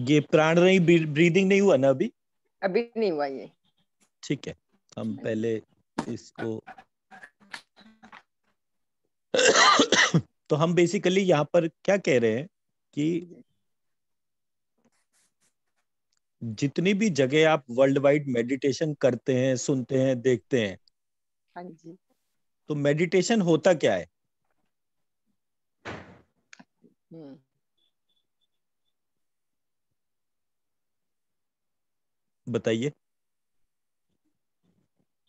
ये प्राणवायु ब्रीदिंग नहीं हुआ ना अभी? अभी नहीं हुआ ये। ठीक है, हम पहले इसको तो हम बेसिकली यहाँ पर क्या कह रहे हैं कि जितनी भी जगह आप वर्ल्ड वाइड मेडिटेशन करते हैं, सुनते हैं, देखते हैं, हाँ जी। तो मेडिटेशन होता क्या है? बताइए।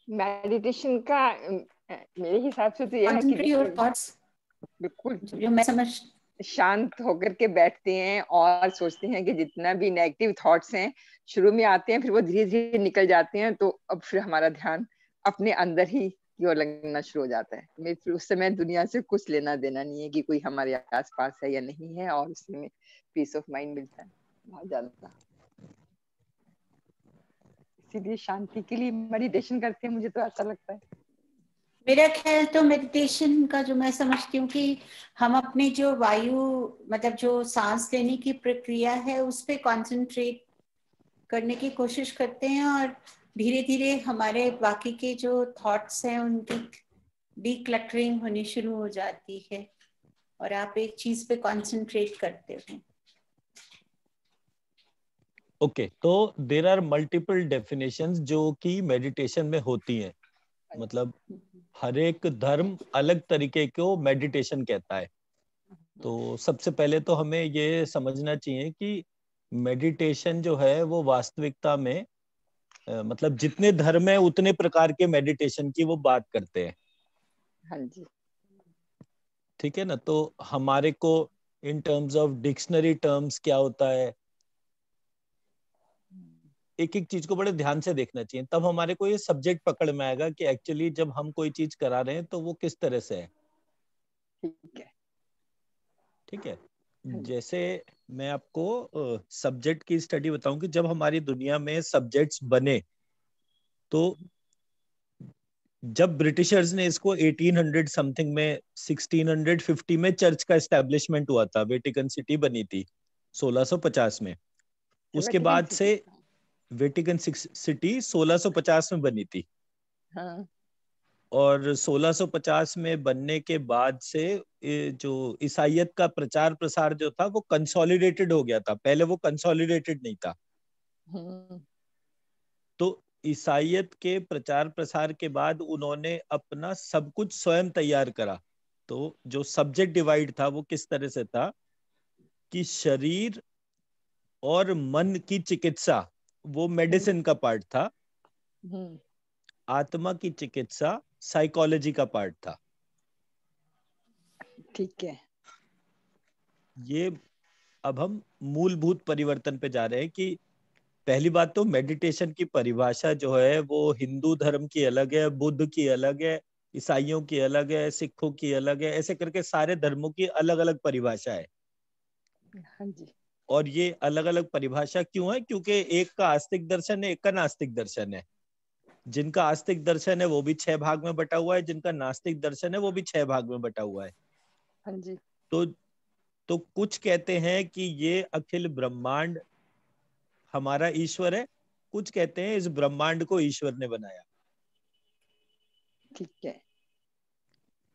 मेडिटेशन का मेरे हिसाब से तो यह है कि Concentrate your thoughts, बिल्कुल जो मैं समझ शांत होकर के बैठते हैं और सोचते हैं कि जितना भी नेगेटिव थॉट्स हैं शुरू में आते हैं, फिर वो धीरे धीरे निकल जाते हैं, तो अब फिर हमारा ध्यान अपने अंदर ही की ओर लगना शुरू हो जाता है। मैं फिर उस समय दुनिया से कुछ लेना देना नहीं है कि कोई हमारे आस पास है या नहीं है, और उससे में पीस ऑफ माइंड मिलता है बहुत ज्यादा। इसीलिए शांति के लिए मेडिटेशन करते हैं, मुझे तो ऐसा लगता है। मेरा ख्याल तो मेडिटेशन का जो मैं समझती हूँ कि हम अपनी जो वायु मतलब जो सांस लेने की प्रक्रिया है उस पे कंसंट्रेट करने की कोशिश करते हैं, और धीरे धीरे हमारे बाकी के जो थॉट्स हैं उनकी डीक्लटरिंग होनी शुरू हो जाती है और आप एक चीज पे कंसंट्रेट करते हैं। ओके, तो देर आर मल्टीपल डेफिनेशंस जो कि मेडिटेशन में होती हैं। मतलब हर एक धर्म अलग तरीके को मेडिटेशन कहता है। तो सबसे पहले तो हमें ये समझना चाहिए कि मेडिटेशन जो है वो वास्तविकता में मतलब जितने धर्म है उतने प्रकार के मेडिटेशन की वो बात करते हैं। हाँ जी। ठीक है ना? तो हमारे को in terms of dictionary terms क्या होता है, एक एक चीज को बड़े ध्यान से देखना चाहिए, तब हमारे को ये सब्जेक्ट पकड़ में आएगा कि एक्चुअली जब हम कोई चीज करा रहे हैं तो वो किस तरह से है। ठीक है। ठीक है। हाँ जी। जैसे मैं आपको सब्जेक्ट की स्टडी बताऊं कि जब हमारी दुनिया में सब्जेक्ट्स बने, तो जब ब्रिटिशर्स ने इसको 1800 समथिंग में 1650 में चर्च का एस्टेब्लिशमेंट हुआ था, वेटिकन सिटी बनी थी 1650 में। उसके वेटिकन बाद से सिटी। वेटिकन सिटी 1650 में बनी थी, हाँ। और 1650 में बनने के बाद से जो ईसाइयत का प्रचार प्रसार जो था वो कंसोलिडेटेड हो गया था। पहले वो कंसोलिडेटेड नहीं था। हम्म। तो ईसाइयत के प्रचार प्रसार के बाद उन्होंने अपना सब कुछ स्वयं तैयार करा। तो जो सब्जेक्ट डिवाइड था वो किस तरह से था कि शरीर और मन की चिकित्सा वो मेडिसिन का पार्ट था, हम्म। आत्मा की चिकित्सा साइकोलॉजी का पार्ट था। ठीक है। ये अब हम मूलभूत परिवर्तन पे जा रहे हैं कि पहली बात तो मेडिटेशन की परिभाषा जो है वो हिंदू धर्म की अलग है, बुद्ध की अलग है, ईसाइयों की अलग है, सिखों की अलग है, ऐसे करके सारे धर्मों की अलग अलग परिभाषा है। हाँ जी। और ये अलग अलग परिभाषा क्यों है? क्योंकि एक का आस्तिक दर्शन है, एक का नास्तिक दर्शन है। जिनका आस्तिक दर्शन है वो भी 6 भाग में बटा हुआ है, जिनका नास्तिक दर्शन है वो भी 6 भाग में बटा हुआ है। हाँ जी। तो तो कुछ कहते हैं कि ये अखिल ब्रह्मांड हमारा ईश्वर है, कुछ कहते हैं इस ब्रह्मांड को ईश्वर ने बनाया। ठीक है।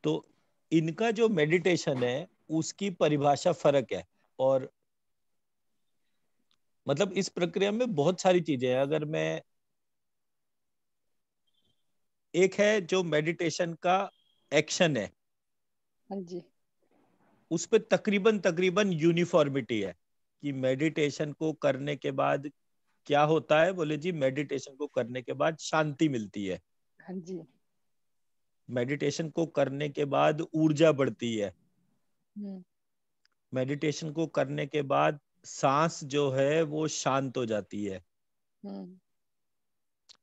तो इनका जो मेडिटेशन है उसकी परिभाषा फर्क है। और मतलब इस प्रक्रिया में बहुत सारी चीजें हैं। अगर मैं एक है जो मेडिटेशन का एक्शन है, हाँ जी। उस पे तकरीबन तकरीबन यूनिफॉर्मिटी है कि मेडिटेशन को करने के बाद क्या होता है। बोले जी मेडिटेशन को करने के बाद शांति मिलती है, हाँ जी। मेडिटेशन को करने के बाद ऊर्जा बढ़ती है, हम्म। मेडिटेशन को करने के बाद सांस जो है वो शांत हो जाती है। हम्म।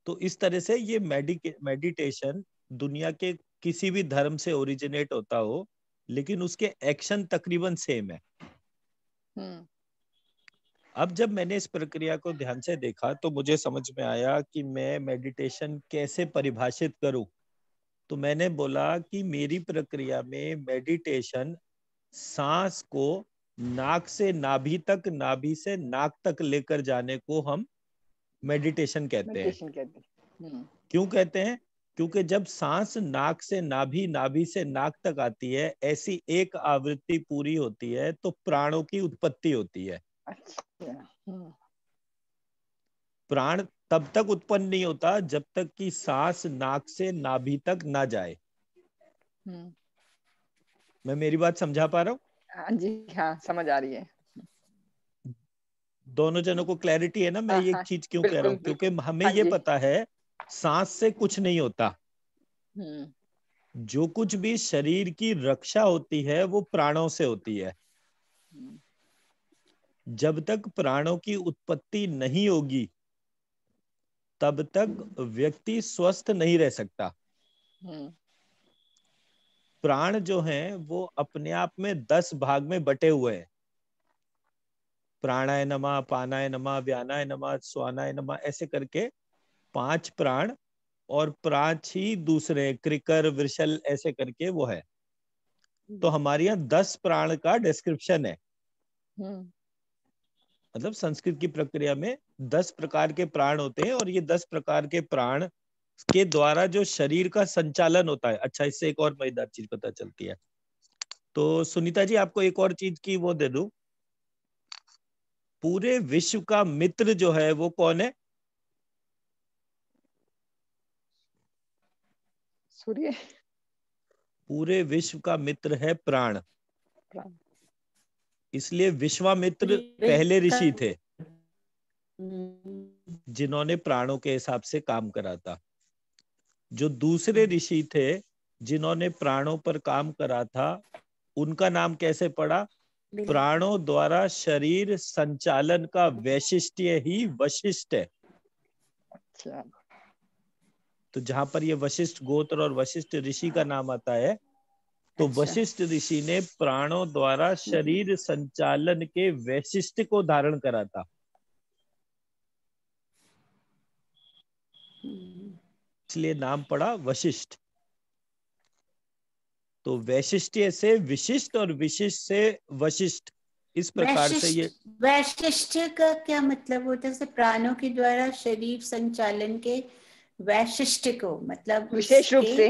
तो इस तरह से ये मेडिटेशन दुनिया के किसी भी धर्म से ओरिजिनेट होता हो, लेकिन उसके एक्शन तकरीबन सेम है। हम्म। अब जब मैंने इस प्रक्रिया को ध्यान से देखा तो मुझे समझ में आया कि मैं मेडिटेशन कैसे परिभाषित करूं। तो मैंने बोला कि मेरी प्रक्रिया में मेडिटेशन सांस को नाक से नाभि तक, नाभि से नाक तक लेकर जाने को हम मेडिटेशन कहते हैं। मेडिटेशन कहते हैं। क्यों कहते हैं? क्योंकि जब सांस नाक से नाभि, नाभि से नाक तक आती है, ऐसी एक आवृत्ति पूरी होती है तो प्राणों की उत्पत्ति होती है। अच्छा। प्राण तब तक उत्पन्न नहीं होता जब तक कि सांस नाक से नाभि तक ना जाए। मैं मेरी बात समझा पा रहा हूँ? हाँ जी, हाँ समझ आ रही है। दोनों जनों को क्लैरिटी है ना मैं हाँ, ये हाँ, चीज क्यों कह रहा हूँ? क्योंकि हमें हाँ ये जी। पता है सांस से कुछ नहीं होता। जो कुछ भी शरीर की रक्षा होती है वो प्राणों से होती है। जब तक प्राणों की उत्पत्ति नहीं होगी तब तक व्यक्ति स्वस्थ नहीं रह सकता। प्राण जो हैं वो अपने आप में 10 भाग में बटे हुए हैं। प्राणाय नमः, पानाय नमः, व्यानाय नमः, स्वानाय नमः, ऐसे करके 5 प्राण और 5 ही दूसरे क्रिकर, वृषल, ऐसे करके वो है। तो हमारे यहाँ 10 प्राण का डिस्क्रिप्शन है। मतलब संस्कृत की प्रक्रिया में 10 प्रकार के प्राण होते हैं और ये 10 प्रकार के प्राण के द्वारा जो शरीर का संचालन होता है। अच्छा, इससे एक और मजेदार चीज पता चलती है। तो सुनीता जी, आपको एक और चीज की वो दे दूं। पूरे विश्व का मित्र जो है वो कौन है? सूर्य। पूरे विश्व का मित्र है प्राण। इसलिए विश्वामित्र पहले ऋषि थे जिन्होंने प्राणों के हिसाब से काम करा था। जो दूसरे ऋषि थे जिन्होंने प्राणों पर काम करा था उनका नाम कैसे पड़ा? प्राणों द्वारा शरीर संचालन का वैशिष्ट्य ही वशिष्ठ है। अच्छा। तो जहां पर ये वशिष्ठ गोत्र और वशिष्ठ ऋषि का नाम आता है तो वशिष्ठ ऋषि ने प्राणों द्वारा शरीर संचालन के वैशिष्ट्य को धारण करा था। इसलिए नाम पड़ा वशिष्ठ। तो वैशिष्ट्य से विशिष्ट और विशिष्ट से वशिष्ठ, इस प्रकार से ये वैशिष्ट का क्या मतलब होता है? प्राणों के द्वारा शरीर संचालन के वैशिष्ट को मतलब विशेष रूप से,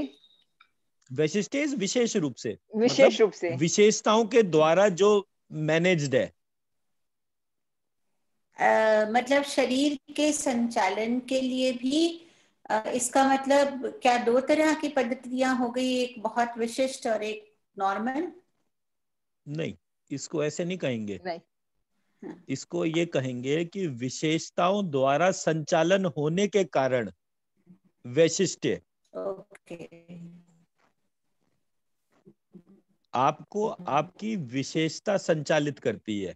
वैशिष्ट विशेष रूप से, विशेष रूप से, विशेषताओं के द्वारा जो मैनेज्ड है। मतलब शरीर के संचालन के लिए भी इसका मतलब क्या 2 तरह की पद्धतियां हो गई, एक बहुत विशिष्ट और एक नॉर्मल? नहीं, इसको ऐसे नहीं कहेंगे। नहीं, इसको ये कहेंगे कि विशेषताओं द्वारा संचालन होने के कारण वैशिष्ट्य। ओके। आपको आपकी विशेषता संचालित करती है।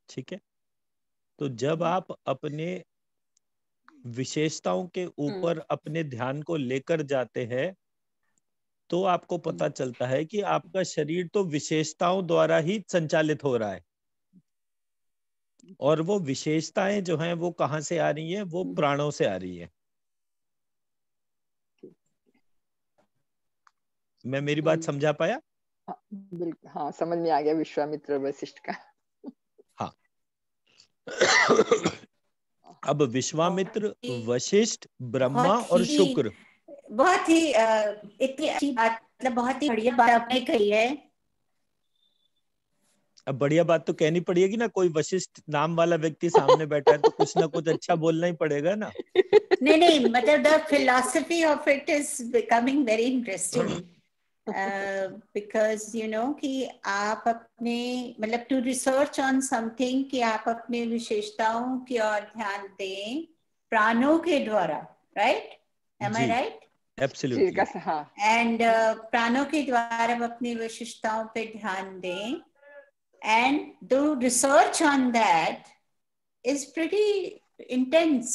ठीक है। तो जब आप अपने विशेषताओं के ऊपर अपने ध्यान को लेकर जाते हैं तो आपको पता चलता है कि आपका शरीर तो विशेषताओं द्वारा ही संचालित हो रहा है। और वो विशेषताएं जो हैं वो कहां से आ रही हैं? वो प्राणों से आ रही है। मैं मेरी बात समझा पाया? बिल्कुल, हाँ समझ में आ गया विश्वामित्र वशिष्ठ का। हाँ। अब विश्वामित्र, वशिष्ठ, ब्रह्मा और शुक्र। बहुत ही इतनी अच्छी बात, मतलब बहुत ही बढ़िया बात आपने कही है। अब बढ़िया बात तो कहनी पड़ेगी ना, कोई वशिष्ठ नाम वाला व्यक्ति सामने बैठा है तो कुछ ना कुछ अच्छा बोलना ही पड़ेगा ना। नहीं, मतलब the philosophy of it is becoming very interesting because you know कि आप अपने मतलब टू रिसर्च ऑन समथिंग कि आप अपने विशेषताओं की ओर ध्यान दें प्राणों के द्वारा, right? Am I right? Absolutely. And प्राणों के द्वारा अपनी विशेषताओं पे ध्यान दें and the research on that is pretty intense.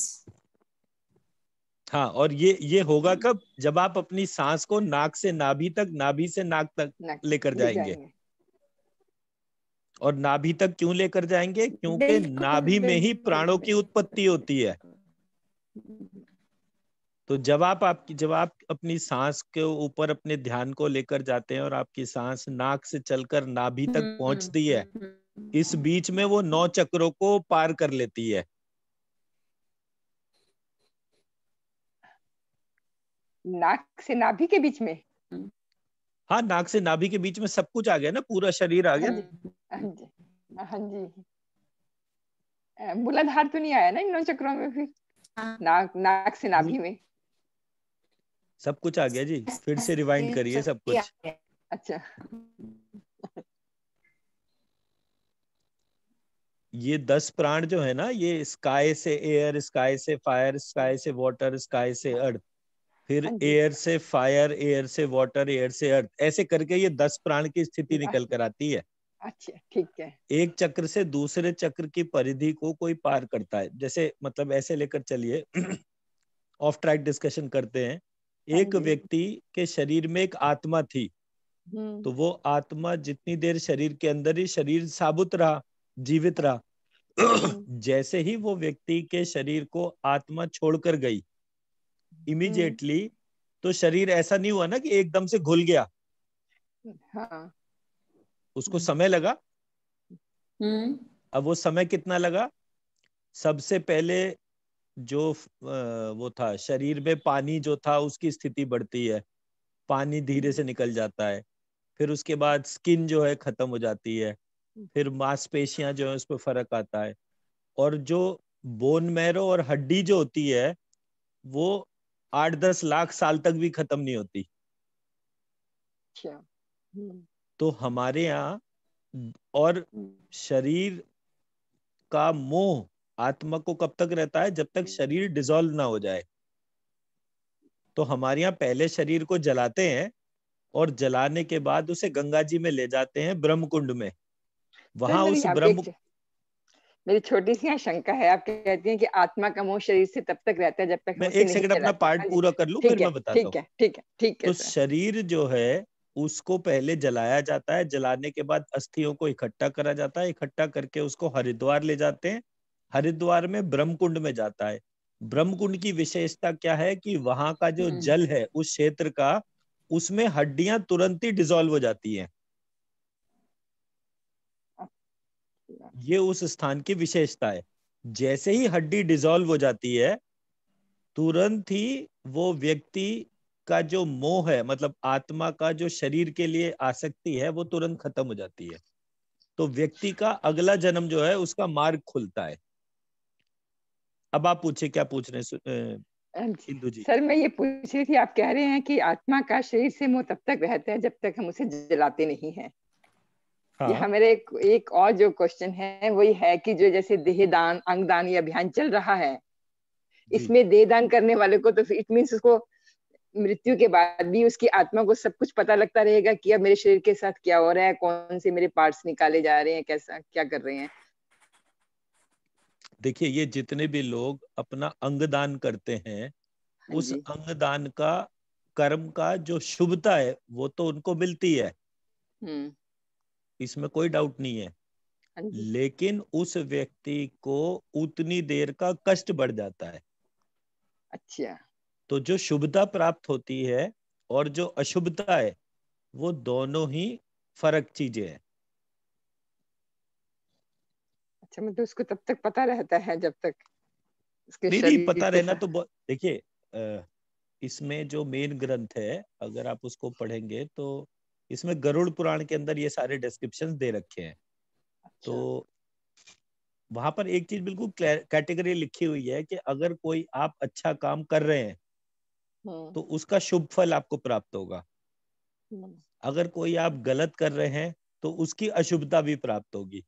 हाँ, और ये होगा कब? जब आप अपनी सांस को नाक से नाभि तक, नाभि से नाक तक लेकर जाएंगे। और नाभि तक क्यों लेकर जाएंगे? क्योंकि नाभि में ही प्राणों की उत्पत्ति होती है। तो जब आप अपनी सांस के ऊपर अपने ध्यान को लेकर जाते हैं और आपकी सांस नाक से चलकर नाभि तक पहुंचती है, इस बीच में वो 9 चक्रों को पार कर लेती है। नाक से नाभि के बीच में? हाँ, नाक से नाभि के बीच में सब कुछ आ गया ना, पूरा शरीर आ गया। हाँ जी, हाँ जी। मूलाधार तो नहीं आया ना इन 9 चक्रों में फिर? नाक से नाभि में सब कुछ आ गया जी। फिर से रिवाइंड करिए सब कुछ। अच्छा। ये 10 प्राण जो है ना, ये स्काई से एयर, स्काई से फायर, स्काई से वाटर, स्काई से अर्थ, फिर एयर से फायर, एयर से वाटर, एयर से अर्थ, ऐसे करके ये 10 प्राण की स्थिति निकल कर आती है। अच्छा, ठीक है। एक चक्र से दूसरे चक्र की परिधि को कोई पार करता है। जैसे मतलब ऐसे लेकर चलिए, ऑफ ट्रैक डिस्कशन करते हैं। एक व्यक्ति के शरीर में एक आत्मा थी, तो वो आत्मा जितनी देर शरीर के अंदर ही शरीर साबुत रहा, जीवित रहा। जैसे ही वो व्यक्ति के शरीर को आत्मा छोड़कर गई, इमीडिएटली तो शरीर ऐसा नहीं हुआ ना कि एकदम से घुल गया। हाँ। उसको समय लगा। अब वो समय कितना लगा? सबसे पहले जो वो था, शरीर में पानी जो था उसकी स्थिति बढ़ती है, पानी धीरे से निकल जाता है। फिर उसके बाद स्किन जो है खत्म हो जाती है, फिर मांसपेशियां जो है उस पर फर्क आता है, और जो बोन मैरो और हड्डी जो होती है वो 8-10 लाख साल तक भी खत्म नहीं होती। तो हमारे यहाँ और शरीर का मोह आत्मा को कब तक रहता है? जब तक शरीर डिसॉल्व ना हो जाए। तो हमारे यहाँ पहले शरीर को जलाते हैं और जलाने के बाद उसे गंगा जी में ले जाते हैं, ब्रह्म कुंड में। वहां उस ब्रह्म, मेरी छोटी सी शंका है, आप कहती हैं कि आत्मा का मोह शरीर से तब तक रहता है जब तक हम उसे नहीं जलाते। मैं एक सेकंड अपना पार्ट पूरा कर लूं, फिर मैं बताता हूँ। ठीक है। तो शरीर जो है उसको पहले जलाया जाता है, जलाने के बाद अस्थियों को इकट्ठा करा जाता है, इकट्ठा करके उसको हरिद्वार ले जाते हैं, हरिद्वार में ब्रह्म कुंड में जाता है। ब्रह्म कुंड की विशेषता क्या है कि वहां का जो जल है उस क्षेत्र का, उसमें हड्डियां तुरंत ही डिसॉल्व हो जाती हैं। ये उस स्थान की विशेषता है। जैसे ही हड्डी डिसॉल्व हो जाती है, तुरंत ही वो व्यक्ति का जो मोह है, मतलब आत्मा का जो शरीर के लिए आसक्ति है, वो तुरंत खत्म हो जाती है। तो व्यक्ति का अगला जन्म जो है उसका मार्ग खुलता है। अब आप पूछे, क्या पूछ रहे हैं इंदु जी? सर, मैं ये पूछ रही थी, आप कह रहे हैं कि आत्मा का शरीर से मोह तब तक रहता है जब तक हम उसे जलाते नहीं हैं। हाँ। यहाँ मेरे एक और जो क्वेश्चन है वही है कि जो जैसे देहदान, अंगदान ये अभियान चल रहा है, इसमें देहदान करने वाले को तो इट मीन्स उसको मृत्यु के बाद भी उसकी आत्मा को सब कुछ पता लगता रहेगा कि अब मेरे शरीर के साथ क्या हो रहा है, कौन से मेरे पार्ट्स निकाले जा रहे हैं, कैसा क्या कर रहे हैं। देखिए, ये जितने भी लोग अपना अंगदान करते हैं, उस अंगदान का कर्म का जो शुभता है वो तो उनको मिलती है, इसमें कोई डाउट नहीं है। लेकिन उस व्यक्ति को उतनी देर का कष्ट बढ़ जाता है। अच्छा। तो जो शुभता प्राप्त होती है और जो अशुभता है, वो दोनों ही फर्क चीजें हैं। अच्छा, मतलब उसको तब तक पता रहता है जब तक उसके नहीं, पता रहना तो देखिए, इसमें जो मेन ग्रंथ है, अगर आप उसको पढ़ेंगे तो इसमें गरुड़ पुराण के अंदर ये सारे डिस्क्रिप्शंस दे रखे हैं। अच्छा। तो वहां पर एक चीज बिल्कुल कैटेगरी लिखी हुई है कि अगर कोई आप अच्छा काम कर रहे हैं तो उसका शुभ फल आपको प्राप्त होगा। अगर कोई आप गलत कर रहे हैं तो उसकी अशुभता भी प्राप्त होगी।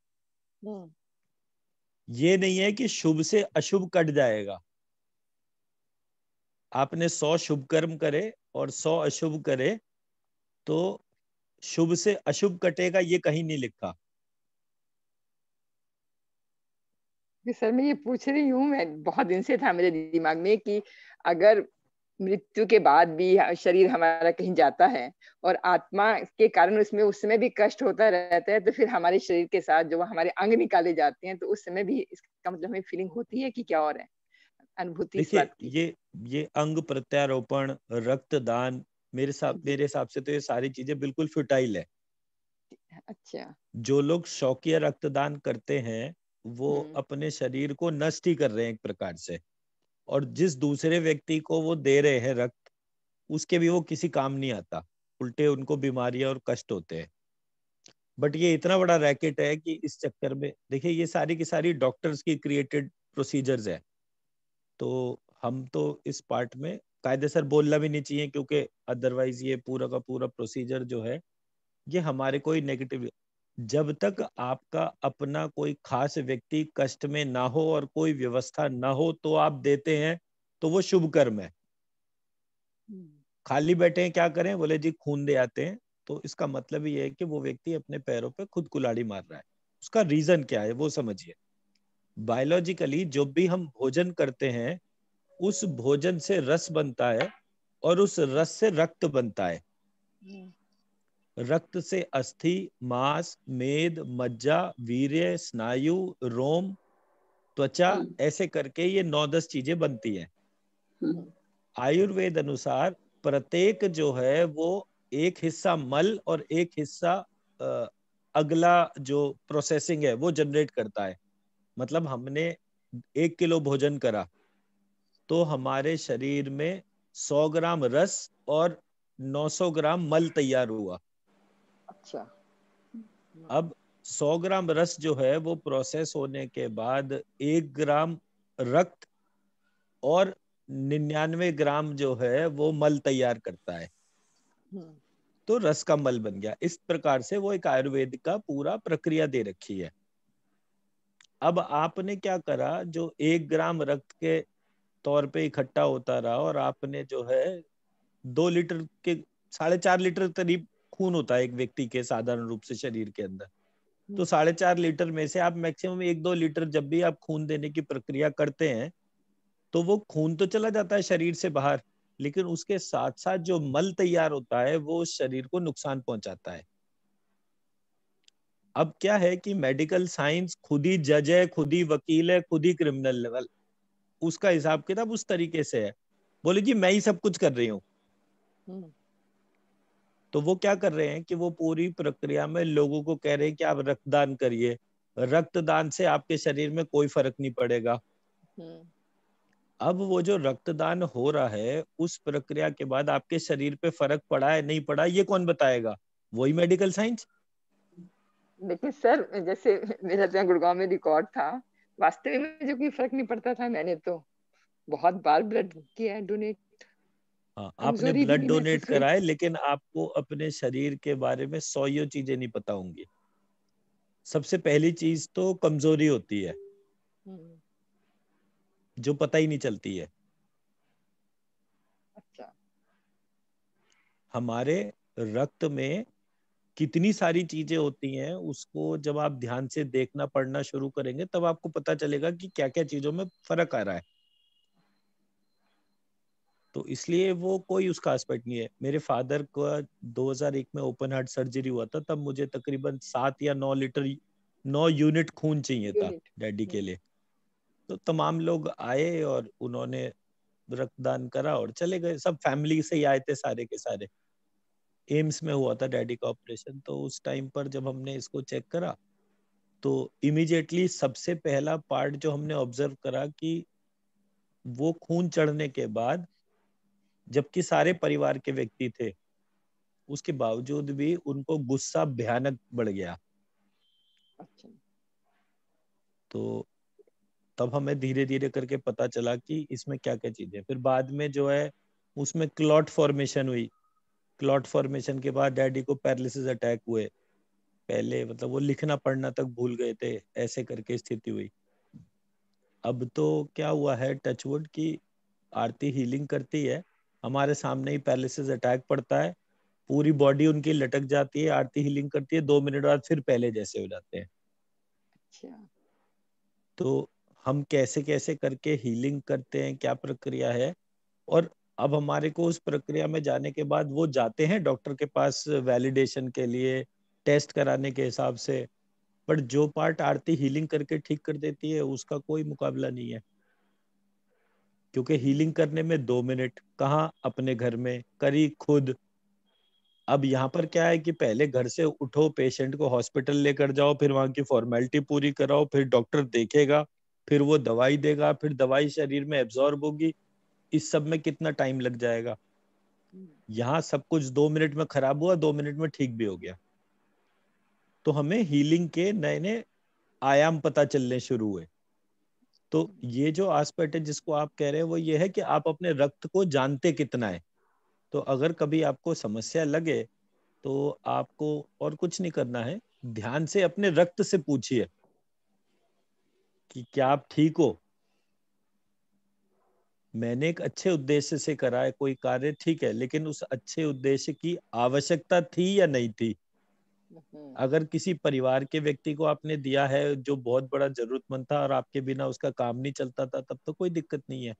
ये नहीं है कि शुभ से अशुभ कट जाएगा। आपने 100 शुभ कर्म करे और 100 अशुभ करे तो शुभ से अशुभ कटेगा, ये कहीं नहीं लिखा। सर, मैं ये पूछ रही हूँ, मैं बहुत दिन से था मेरे दिमाग में कि अगर मृत्यु के बाद भी शरीर हमारा कहीं जाता है और आत्मा के कारण उसमें उस समय भी कष्ट होता रहता है, तो फिर हमारे शरीर के साथ जो हमारे अंग निकाले जाते हैं, तो उस समय भी इसका मतलब हमें फीलिंग होती है कि क्या हो रहा है। अनुभूति इस देखिए, बात की। ये अंग प्रत्यारोपण, रक्तदान, मेरे हिसाब से तो ये सारी चीजें बिल्कुल फुटाइल है। अच्छा। जो लोग शौकिया रक्तदान करते हैं वो अपने शरीर को नष्ट ही कर रहे हैं एक प्रकार से, और जिस दूसरे व्यक्ति को वो दे रहे हैं रक्त, उसके भी वो किसी काम नहीं आता, उल्टे उनको बीमारियां और कष्ट होते हैं। बट ये इतना बड़ा रैकेट है कि इस चक्कर में देखिए ये सारी की सारी डॉक्टर्स की क्रिएटेड प्रोसीजर्स है। तो हम तो इस पार्ट में कायदेसर बोलना भी नहीं चाहिए, क्योंकि अदरवाइज ये पूरा का पूरा प्रोसीजर जो है ये हमारे कोई नेगेटिव, जब तक आपका अपना कोई खास व्यक्ति कष्ट में ना हो और कोई व्यवस्था ना हो तो आप देते हैं, तो वो शुभ कर्म है। खाली बैठे हैं क्या करें, बोले जी खून दे आते हैं, तो इसका मतलब ये है कि वो व्यक्ति अपने पैरों पे खुद कुल्हाड़ी मार रहा है। उसका रीजन क्या है वो समझिए। बायोलॉजिकली जब भी हम भोजन करते हैं उस भोजन से रस बनता है और उस रस से रक्त बनता है। रक्त से अस्थि, मांस, मेद, मज्जा, वीर्य, स्नायु, रोम, त्वचा, ऐसे करके ये 9-10 चीजें बनती हैं। आयुर्वेद अनुसार प्रत्येक जो है वो एक हिस्सा मल और एक हिस्सा अगला जो प्रोसेसिंग है वो जनरेट करता है। मतलब हमने 1 किलो भोजन करा तो हमारे शरीर में 100 ग्राम रस और 900 ग्राम मल तैयार हुआ। अच्छा। अब 100 ग्राम रस जो है वो प्रोसेस होने के बाद 1 ग्राम रक्त और 99 ग्राम जो है वो मल तैयार करता है, तो रस का मल बन गया। इस प्रकार से वो एक आयुर्वेद का पूरा प्रक्रिया दे रखी है। अब आपने क्या करा, जो 1 ग्राम रक्त के तौर पे इकट्ठा होता रहा और आपने जो है 2 लीटर के 4.5 लीटर करीब खून होता है एक व्यक्ति के साधारण रूप से शरीर के अंदर, तो 4.5 लीटर में से आप मैक्सिमम 1-2 लीटर जब भी आप खून देने की प्रक्रिया करते हैं तो वो खून तो चला जाता है शरीर से बाहर, लेकिन उसके साथ साथ जो मल तैयार होता है वो शरीर को नुकसान पहुंचाता है। अब क्या है कि मेडिकल साइंस खुद ही जज है, खुद ही वकील है, खुद ही क्रिमिनल लेवल, उसका हिसाब किताब उस तरीके से है। बोले जी मैं ही सब कुछ कर रही हूँ, तो वो क्या कर रहे हैं कि वो पूरी प्रक्रिया में लोगों को कह रहे हैं कि आप रक्तदान करिए, रक्तदान से आपके शरीर में कोई फर्क नहीं पड़ेगा। अब वो जो रक्तदान हो रहा है उस प्रक्रिया के बाद आपके शरीर पे फर्क पड़ा है नहीं पड़ा ये कौन बताएगा, वही मेडिकल साइंस। लेकिन सर जैसे मेरा जो गुड़गांव में रिकॉर्ड था, वास्तव में मुझे कोई फर्क नहीं पड़ता था। मैंने तो बहुत बार ब्लड किया है डोनेट, हाँ, आपने कमजोरी भी ब्लड नहीं डोनेट महसूस हुई। करा है, लेकिन आपको अपने शरीर के बारे में 100 चीजें नहीं पता होंगी। सबसे पहली चीज तो कमजोरी होती है जो पता ही नहीं चलती है। अच्छा। हमारे रक्त में कितनी सारी चीजें होती हैं, उसको जब आप ध्यान से देखना पढ़ना शुरू करेंगे तब आपको पता चलेगा कि क्या क्या चीजों में फर्क आ रहा है। तो इसलिए वो कोई उसका एस्पेक्ट नहीं है। मेरे फादर का 2001 में ओपन हार्ट सर्जरी हुआ था, तब मुझे तकरीबन 7 या 9 लीटर 9 यूनिट खून चाहिए था यूनिट। डैडी के लिए। तो तमाम लोग आए और उन्होंने रक्तदान करा और चले गए, सब फैमिली से ही आए थे सारे के सारे। एम्स में हुआ था डैडी का ऑपरेशन, तो उस टाइम पर जब हमने इसको चेक करा तो इमीडिएटली सबसे पहला पार्ट जो हमने ऑब्जर्व करा कि वो खून चढ़ने के बाद, जबकि सारे परिवार के व्यक्ति थे, उसके बावजूद भी उनको गुस्सा भयानक बढ़ गया। अच्छा। तो तब हमें धीरे धीरे करके पता चला कि इसमें क्या क्या चीजें। फिर बाद में जो है उसमें क्लॉट फॉर्मेशन हुई। क्लॉट फॉर्मेशन के बाद डैडी को पैरालिसिस अटैक हुए। पहले मतलब वो लिखना पढ़ना तक भूल गए थे, ऐसे करके स्थिति हुई। अब तो क्या हुआ है, टचवुड की आरती हीलिंग करती है, हमारे सामने ही पैरालिसिस अटैक पड़ता है, पूरी बॉडी उनकी लटक जाती है, आरती हीलिंग करती है, 2 मिनट बाद फिर पहले जैसे हो जाते हैं। अच्छा। तो हम कैसे कैसे करके हीलिंग करते हैं, क्या प्रक्रिया है। और अब हमारे को उस प्रक्रिया में जाने के बाद वो जाते हैं डॉक्टर के पास वैलिडेशन के लिए, टेस्ट कराने के हिसाब से, बट जो पार्ट आरती हीलिंग करके ठीक कर देती है उसका कोई मुकाबला नहीं है। क्योंकि हीलिंग करने में 2 मिनट कहाँ अपने घर में करी खुद। अब यहाँ पर क्या है कि पहले घर से उठो, पेशेंट को हॉस्पिटल लेकर जाओ, फिर वहां की फॉर्मेलिटी पूरी कराओ, फिर डॉक्टर देखेगा, फिर वो दवाई देगा, फिर दवाई शरीर में एब्जॉर्ब होगी। इस सब में कितना टाइम लग जाएगा। यहाँ सब कुछ 2 मिनट में खराब हुआ, 2 मिनट में ठीक भी हो गया। तो हमें हीलिंग के नए नए आयाम पता चलने शुरू हुए। तो ये जो एस्पेक्ट है जिसको आप कह रहे हैं वो ये है कि आप अपने रक्त को जानते कितना है। तो अगर कभी आपको समस्या लगे तो आपको और कुछ नहीं करना है, ध्यान से अपने रक्त से पूछिए कि क्या आप ठीक हो। मैंने एक अच्छे उद्देश्य से करा है कोई कार्य, ठीक है, लेकिन उस अच्छे उद्देश्य की आवश्यकता थी या नहीं थी। अगर किसी परिवार के व्यक्ति को आपने दिया है जो बहुत बड़ा जरूरतमंद था और आपके बिना उसका काम नहीं चलता था, तब तो कोई दिक्कत नहीं है।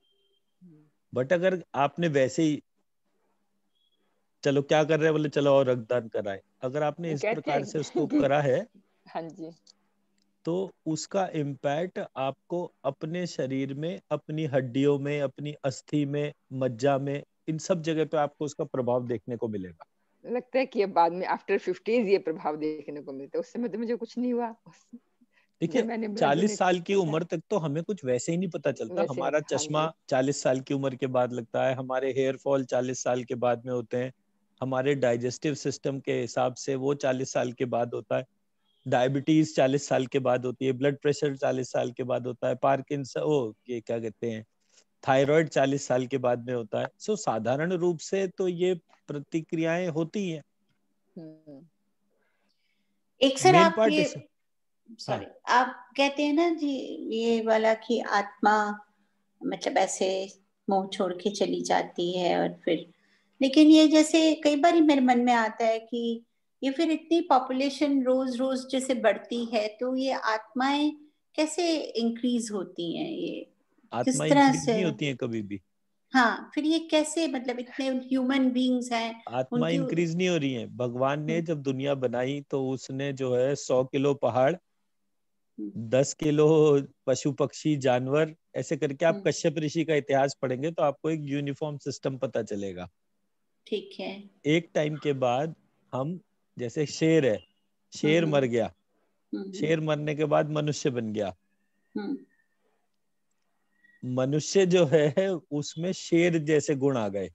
बट अगर आपने वैसे ही चलो क्या कर रहे हैं, बोले चलो और रक्तदान कराए, अगर आपने इस प्रकार से उसको करा है, हाँ जी, तो उसका इम्पैक्ट आपको अपने शरीर में, अपनी हड्डियों में, अपनी अस्थि में, मज्जा में, इन सब जगह पे आपको उसका प्रभाव देखने को मिलेगा। लगता है कि अब बाद में आफ्टर 50s ये प्रभाव देखने को मिलता है। उस समय तो मुझे कुछ नहीं हुआ। देखिए 40 साल की उम्र तक तो हमें कुछ वैसे ही नहीं पता चलता। हमारा चश्मा 40 साल की उम्र के बाद लगता है, हमारे हेयर फॉल 40 साल के बाद में होते हैं, हमारे डाइजेस्टिव सिस्टम के हिसाब से वो 40 साल के बाद होता है, डायबिटीज 40 साल के बाद होती है, ब्लड प्रेशर 40 साल के बाद होता है, पार्किंसन ये क्या कहते हैं, थायराइड 40 साल के बाद में होता है। सो साधारण रूप से तो ये प्रतिक्रियाएं होती हैं। एक सर मेन आप पार्ट ये सॉरी आप कहते हैं ना जी ये वाला कि आत्मा मतलब ऐसे मुंह छोड़ के चली जाती है और फिर, लेकिन ये जैसे कई बार मेरे मन में आता है कि ये फिर इतनी पॉपुलेशन रोज रोज जैसे बढ़ती है तो ये आत्माएं कैसे इंक्रीज होती हैं, ये किस आत्मा तरह इंक्रीज से? नहीं होती है कभी भी। हाँ फिर ये कैसे, मतलब इतने ह्यूमन बीइंग्स हैं आत्मा उनकी। इंक्रीज नहीं हो रही है। भगवान ने जब दुनिया बनाई तो उसने जो है 100 किलो पहाड़, 10 किलो पशु पक्षी जानवर, ऐसे करके आप कश्यप ऋषि का इतिहास पढ़ेंगे तो आपको एक यूनिफॉर्म सिस्टम पता चलेगा। ठीक है। एक टाइम के बाद हम, जैसे शेर है, शेर मर गया, शेर मरने के बाद मनुष्य बन गया। मनुष्य जो है उसमें शेर जैसे गुण आ गए,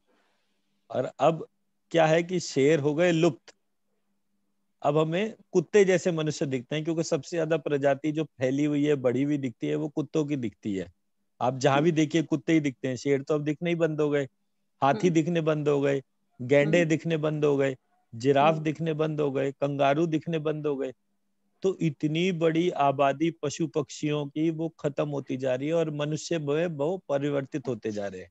और अब क्या है कि शेर हो गए लुप्त। अब हमें कुत्ते जैसे मनुष्य दिखते हैं, क्योंकि सबसे ज्यादा प्रजाति जो फैली हुई है, बढ़ी हुई दिखती है, वो कुत्तों की दिखती है। आप जहां भी देखिए कुत्ते ही दिखते हैं, शेर तो अब दिखने ही बंद हो गए, हाथी दिखने बंद हो गए, गैंडे दिखने बंद हो गए, जिराफ दिखने बंद हो गए, कंगारू दिखने बंद हो गए। तो इतनी बड़ी आबादी पशु पक्षियों की वो खत्म होती जा रही है और मनुष्य वो परिवर्तित होते जा रहे हैं।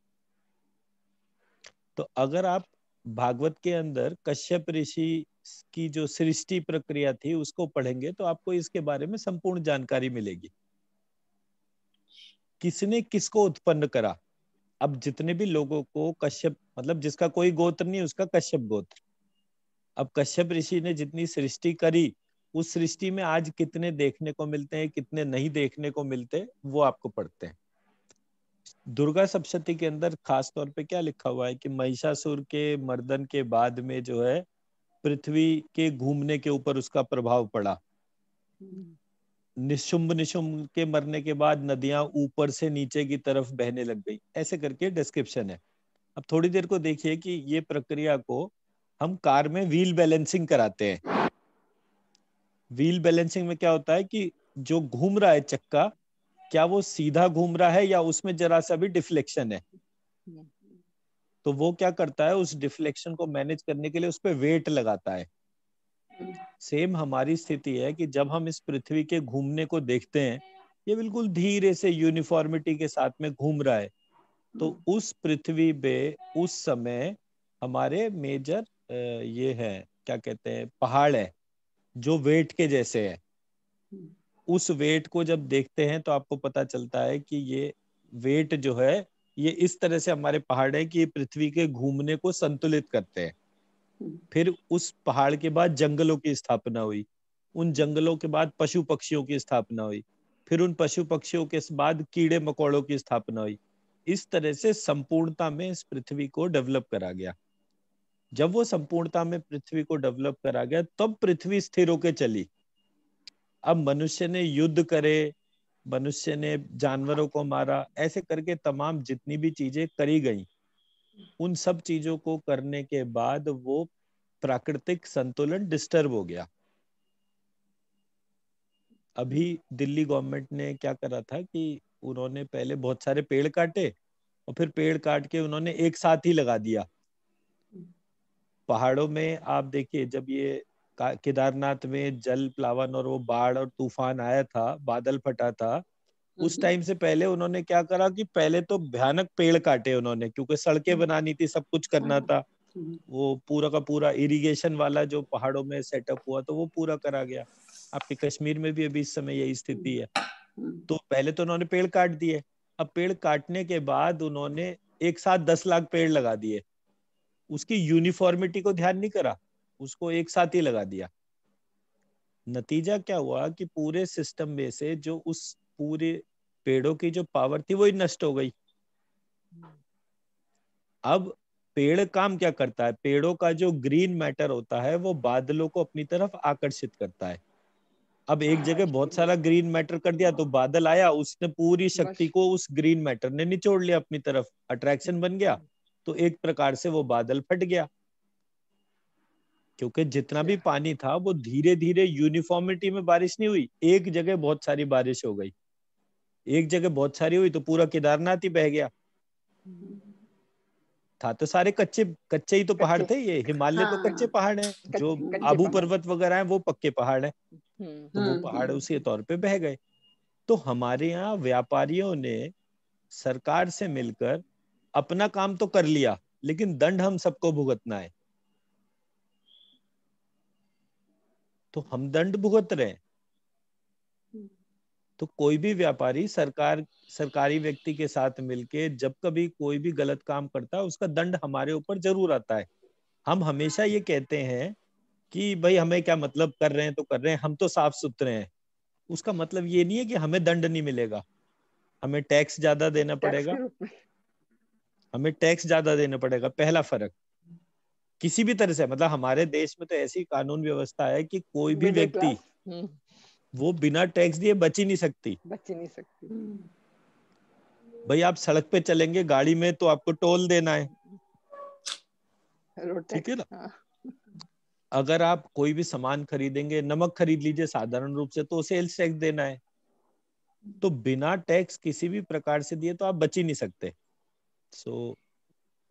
तो अगर आप भागवत के अंदर कश्यप ऋषि की जो सृष्टि प्रक्रिया थी उसको पढ़ेंगे तो आपको इसके बारे में संपूर्ण जानकारी मिलेगी, किसने किसको उत्पन्न करा। अब जितने भी लोगों को कश्यप, मतलब जिसका कोई गोत्र नहीं उसका कश्यप गोत्र, अब कश्यप ऋषि ने जितनी सृष्टि करी, उस सृष्टि में आज कितने देखने को मिलते हैं, कितने नहीं देखने को मिलते, वो आपको पढ़ते हैं। दुर्गा सप्तशती के अंदर खास तौर पे क्या लिखा हुआ है कि महिषासुर के मर्दन के बाद में जो है पृथ्वी के घूमने के ऊपर उसका प्रभाव पड़ा। निशुंभ के मरने के बाद नदियां ऊपर से नीचे की तरफ बहने लग गई, ऐसे करके डिस्क्रिप्शन है। अब थोड़ी देर को देखिए कि ये प्रक्रिया को हम कार में व्हील बैलेंसिंग कराते हैं। व्हील बैलेंसिंग में क्या होता है कि जो घूम रहा है चक्का, क्या वो सीधा घूम रहा है या उसमें जरा सा भी डिफ्लेक्शन है। तो वो क्या करता है, उस डिफ्लेक्शन को मैनेज करने के लिए उस पर वेट लगाता है। सेम हमारी स्थिति है कि जब हम इस पृथ्वी के घूमने को देखते हैं, ये बिल्कुल धीरे से यूनिफॉर्मिटी के साथ में घूम रहा है। तो उस पृथ्वी पे उस समय हमारे मेजर ये है, क्या कहते हैं, पहाड़ है जो वेट के जैसे है। उस वेट को जब देखते हैं तो आपको पता चलता है कि ये वेट जो है ये इस तरह से हमारे पहाड़ है कि ये पृथ्वी के घूमने को संतुलित करते हैं। फिर उस पहाड़ के बाद जंगलों की स्थापना हुई, उन जंगलों के बाद पशु पक्षियों की स्थापना हुई, फिर उन पशु पक्षियों के बाद कीड़े मकोड़ों की स्थापना हुई। इस तरह से संपूर्णता में इस पृथ्वी को डेवलप करा गया। जब वो संपूर्णता में पृथ्वी को डेवलप करा गया तब पृथ्वी स्थिर होके चली। अब मनुष्य ने युद्ध करे, मनुष्य ने जानवरों को मारा, ऐसे करके तमाम जितनी भी चीजें करी गई, उन सब चीजों को करने के बाद वो प्राकृतिक संतुलन डिस्टर्ब हो गया। अभी दिल्ली गवर्नमेंट ने क्या करा था कि उन्होंने पहले बहुत सारे पेड़ काटे और फिर पेड़ काट के उन्होंने एक साथ ही लगा दिया। पहाड़ों में आप देखिए, जब ये केदारनाथ में जल प्लावन और वो बाढ़ और तूफान आया था, बादल फटा था, उस टाइम से पहले उन्होंने क्या करा कि पहले तो भयानक पेड़ काटे उन्होंने, क्योंकि सड़कें बनानी थी, सब कुछ करना था। वो पूरा का पूरा इरिगेशन वाला जो पहाड़ों में सेटअप हुआ तो वो पूरा करा गया। आपके कश्मीर में भी अभी इस समय यही स्थिति है। तो पहले तो उन्होंने पेड़ काट दिए। अब पेड़ काटने के बाद उन्होंने एक साथ 10 लाख पेड़ लगा दिए। उसकी यूनिफॉर्मिटी को ध्यान नहीं करा, उसको एक साथ ही लगा दिया। नतीजा क्या हुआ कि पूरे सिस्टम में से जो उस पूरे पेड़ों की जो पावर थी वो ही नष्ट हो गई। अब पेड़ काम क्या करता है, पेड़ों का जो ग्रीन मैटर होता है वो बादलों को अपनी तरफ आकर्षित करता है। अब एक जगह बहुत सारा ग्रीन मैटर कर दिया तो बादल आया, उसने पूरी शक्ति को उस ग्रीन मैटर ने निचोड़ लिया अपनी तरफ, अट्रैक्शन बन गया, तो एक प्रकार से वो बादल फट गया। क्योंकि जितना भी पानी था वो धीरे धीरे यूनिफॉर्मिटी में बारिश नहीं हुई, एक जगह बहुत सारी बारिश हो गई, एक जगह बहुत सारी हुई तो पूरा केदारनाथ ही बह गया। था तो सारे कच्चे कच्चे ही तो पहाड़ थे, ये हिमालय तो कच्चे पहाड़ हैं, जो आबू पर्वत वगैरह हैं वो पक्के पहाड़ हैं, तो वो पहाड़ उसी तौर पे बह गए। तो हमारे यहाँ व्यापारियों ने सरकार से मिलकर अपना काम तो कर लिया, लेकिन दंड हम सबको भुगतना है। तो हम दंड भुगत रहे हैं। तो कोई भी व्यापारी सरकारी व्यक्ति के साथ मिलके जब कभी कोई भी गलत काम करता है उसका दंड हमारे ऊपर जरूर आता है। हम हमेशा ये कहते हैं कि भाई हमें क्या मतलब, कर रहे हैं तो कर रहे हैं, हम तो साफ सुथरे हैं। उसका मतलब ये नहीं है कि हमें दंड नहीं मिलेगा, हमें टैक्स ज्यादा देना पड़ेगा, हमें टैक्स ज्यादा देना पड़ेगा। पहला फर्क किसी भी तरह से, मतलब हमारे देश में तो ऐसी कानून व्यवस्था है कि कोई भी व्यक्ति वो बिना टैक्स दिए बच ही नहीं सकती। भाई आप सड़क पे चलेंगे गाड़ी में तो आपको टोल देना है, ठीक है ना। अगर आप कोई भी सामान खरीदेंगे, नमक खरीद लीजिए साधारण रूप से, तो सेल्स टैक्स देना है। तो बिना टैक्स किसी भी प्रकार से दिए तो आप बच ही नहीं सकते।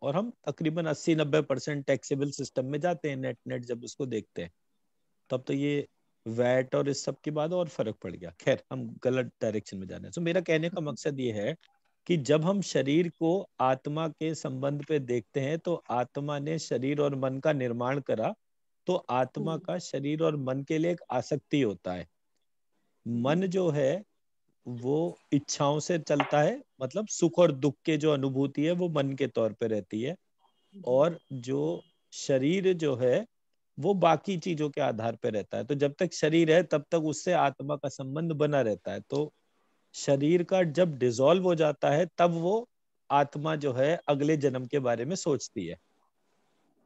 और हम तकरीबन 80-90% टैक्सेबल सिस्टम में जाते हैं, नेट नेट जब उसको देखते हैं तब तो ये वैट और इस सब के बाद और फर्क पड़ गया। खैर हम गलत डायरेक्शन में जा रहे हैं। तो मेरा कहने का मकसद ये है कि जब हम शरीर को आत्मा के संबंध पे देखते हैं तो आत्मा ने शरीर और मन का निर्माण करा, तो आत्मा का शरीर और मन के लिए एक आसक्ति होता है। मन जो है वो इच्छाओं से चलता है, मतलब सुख और दुख के जो अनुभूति है वो मन के तौर पे रहती है, और जो शरीर जो है वो बाकी चीजों के आधार पे रहता है। तो जब तक शरीर है तब तक उससे आत्मा का संबंध बना रहता है। तो शरीर का जब डिसॉल्व हो जाता है तब वो आत्मा जो है अगले जन्म के बारे में सोचती है।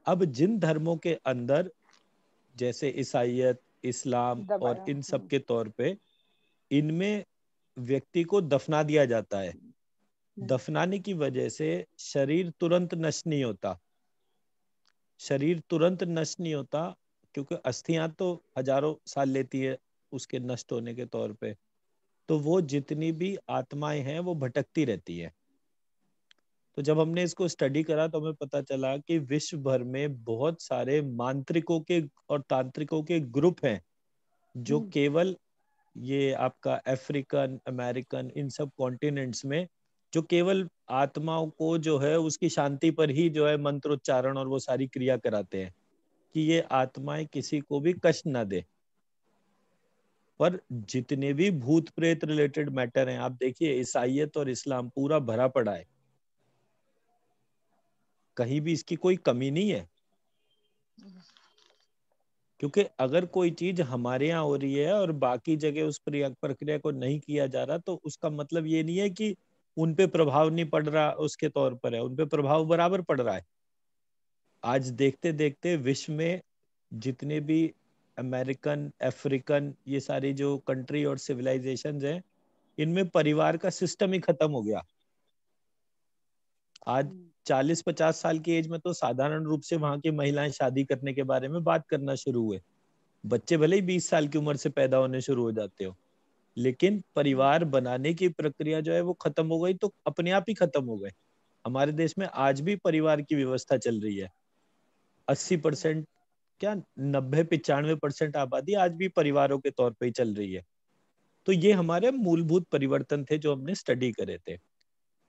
अब जिन धर्मों के अंदर जैसे ईसाईयत, इस्लाम और इन सब के तौर पे, इनमें व्यक्ति को दफना दिया जाता है। दफनाने की वजह से शरीर तुरंत नष्ट नहीं होता, शरीर तुरंत नष्ट नहीं होता, क्योंकि अस्थियां तो हजारों साल लेती है उसके नष्ट होने के तौर पे। तो वो जितनी भी आत्माएं हैं वो भटकती रहती है। तो जब हमने इसको स्टडी करा तो हमें पता चला कि विश्व भर में बहुत सारे मांत्रिकों के और तांत्रिकों के ग्रुप हैं जो केवल ये आपका अफ्रीकन, अमेरिकन, इन सब कॉन्टिनेंट्स में जो केवल आत्माओं को जो है उसकी शांति पर ही जो है मंत्रोच्चारण और वो सारी क्रिया कराते हैं कि ये आत्माएं किसी को भी कष्ट ना दे। पर जितने भी भूत प्रेत रिलेटेड मैटर हैं, आप देखिए ईसाईयत और इस्लाम पूरा भरा पड़ा है, कहीं भी इसकी कोई कमी नहीं है। क्योंकि अगर कोई चीज हमारे यहाँ हो रही है और बाकी जगह उस प्रक्रिया को नहीं किया जा रहा, तो उसका मतलब ये नहीं है कि उन पे प्रभाव नहीं पड़ रहा उसके तौर पर है, उन पे प्रभाव बराबर पड़ रहा है। आज देखते देखते विश्व में जितने भी अमेरिकन, अफ्रीकन, ये सारी जो कंट्री और सिविलाइजेशंस हैं, इनमें परिवार का सिस्टम ही खत्म हो गया। आज 40-50 साल की एज में तो साधारण रूप से वहां की महिलाएं शादी करने के बारे में बात करना शुरू हुए। बच्चे भले ही 20 साल की उम्र से पैदा होने शुरू हो जाते हो, लेकिन परिवार बनाने की प्रक्रिया जो है वो खत्म हो गई, तो अपने आप ही खत्म हो गए। हमारे देश में आज भी परिवार की व्यवस्था चल रही है। 80% क्या 90-95% आबादी आज भी परिवारों के तौर पे ही चल रही है। तो ये हमारे मूलभूत परिवर्तन थे जो हमने स्टडी करे थे।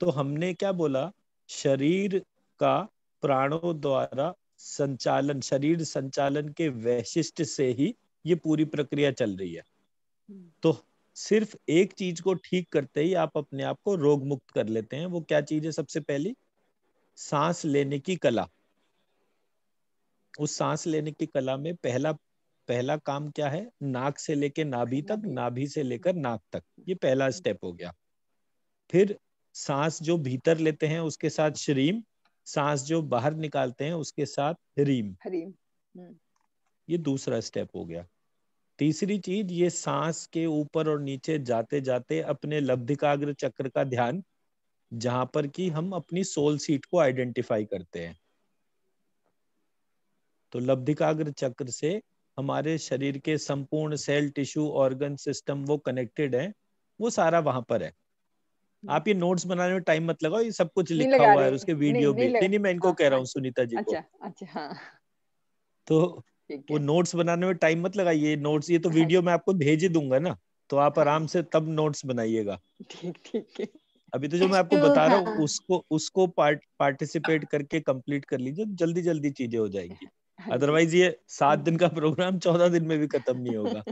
तो हमने क्या बोला, शरीर का प्राणों द्वारा संचालन, शरीर संचालन के वैशिष्ट्य से ही ये पूरी प्रक्रिया चल रही है। तो सिर्फ एक चीज को ठीक करते ही आप अपने आप को रोग मुक्त कर लेते हैं। वो क्या चीज है? सबसे पहली, सांस लेने की कला। उस सांस लेने की कला में पहला काम क्या है? नाक से लेके नाभि तक, नाभि से लेकर नाक तक, ये पहला स्टेप हो गया। फिर सांस जो भीतर लेते हैं उसके साथ श्रीम, सांस जो बाहर निकालते हैं उसके साथ ह्रीम, ये दूसरा स्टेप हो गया। तीसरी चीज, ये सांस के ऊपर और नीचे जाते जाते अपने लब्धिकाग्र चक्र का ध्यान, जहां पर कि हम अपनी सोल सीट को आइडेंटिफाई करते हैं। तो लब्धिकाग्र चक्र से हमारे शरीर के संपूर्ण सेल, टिश्यू, ऑर्गन, सिस्टम वो कनेक्टेड है, वो सारा वहां पर है। आप ये नोट्स बनाने में टाइम मत लगाओ, ये सब कुछ लिखा हुआ है, उसके वीडियो भी। नहीं, मैं इनको कह रहा हूँ, सुनीता जी को। अच्छा हाँ। तो वो नोट्स बनाने में टाइम मत लगाइए। नोट्स, ये तो वीडियो मैं आपको भेज ही दूंगा ना, तो आप आराम से तब नोट्स बनाइएगा। ठीक है। अभी तो जो मैं आपको बता रहा हूँ उसको पार्टिसिपेट करके कंप्लीट कर लीजिए, जल्दी जल्दी चीजें हो जाएंगी। अदरवाइज ये 7 दिन का प्रोग्राम 14 दिन में भी खत्म नहीं होगा।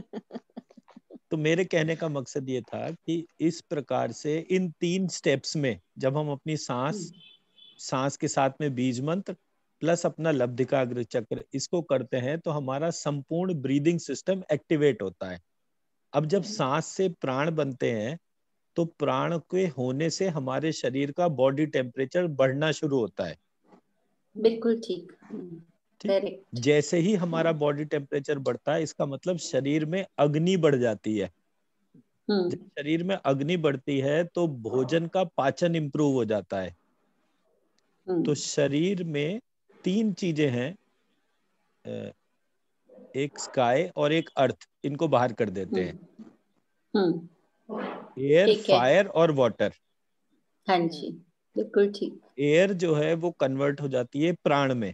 तो मेरे कहने का मकसद ये था कि इस प्रकार से इन 3 स्टेप्स में जब हम अपनी सांस के साथ में बीज मंत्र प्लस अपना लब्धिकाग्र चक्र इसको करते हैं, तो हमारा संपूर्ण ब्रीदिंग सिस्टम एक्टिवेट होता है। अब जब सांस से प्राण बनते हैं, तो प्राण के होने से हमारे शरीर का बॉडी टेम्परेचर बढ़ना शुरू होता है। बिल्कुल ठीक। जैसे ही हमारा बॉडी टेम्परेचर बढ़ता है, इसका मतलब शरीर में अग्नि बढ़ जाती है। जब शरीर में अग्नि बढ़ती है तो भोजन का पाचन इंप्रूव हो जाता है। तो शरीर में 3 चीजें हैं, एक स्काई और एक अर्थ, इनको बाहर कर देते हैं। एयर, फायर और वाटर। हाँ जी, बिल्कुल ठीक। एयर जो है वो कन्वर्ट हो जाती है प्राण में।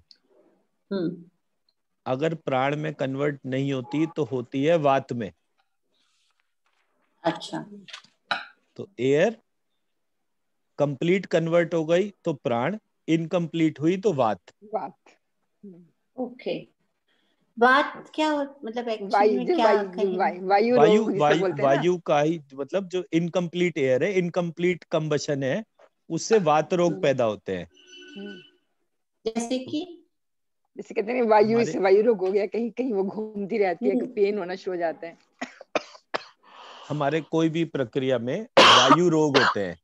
अगर प्राण में कन्वर्ट नहीं होती तो होती है वात में। अच्छा। तो एयर कंप्लीट कन्वर्ट हो गई तो प्राण, इनकम्प्लीट हुई तो वात। ओके। वात क्या मतलब एक्चुअली में क्या वायु का ही मतलब, जो इनकम्प्लीट एयर है, इनकम्प्लीट कंबशन है, उससे वात रोग पैदा होते हैं। जैसे कहते हैं वायु से वायु रोग हो गया, कहीं कहीं वो घूमती रहती है, पेन होना शुरू हो जाता है। हमारे कोई भी प्रक्रिया में वायु रोग होते हैं।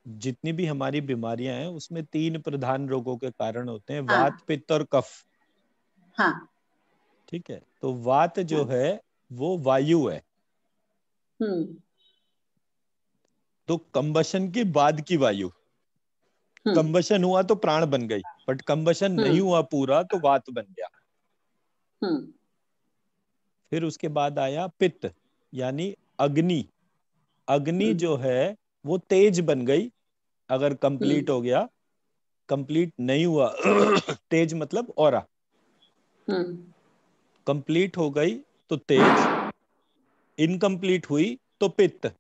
जितनी भी हमारी बीमारियां हैं उसमें 3 प्रधान रोगों के कारण होते हैं, वात, पित्त और कफ। हाँ। ठीक है, तो वात जो है वो वायु है। तो कंबशन के बाद की वायु, कंबशन हुआ तो प्राण बन गई, बट कंबशन नहीं हुआ पूरा तो वात बन गया। फिर उसके बाद आया पित्त, यानी अग्नि। अग्नि जो है वो तेज बन गई अगर कंप्लीट हो गया। कंप्लीट नहीं हुआ तेज मतलब ऑरा। कंप्लीट हो गई तो तेज, इनकम्प्लीट हुई तो पित्त।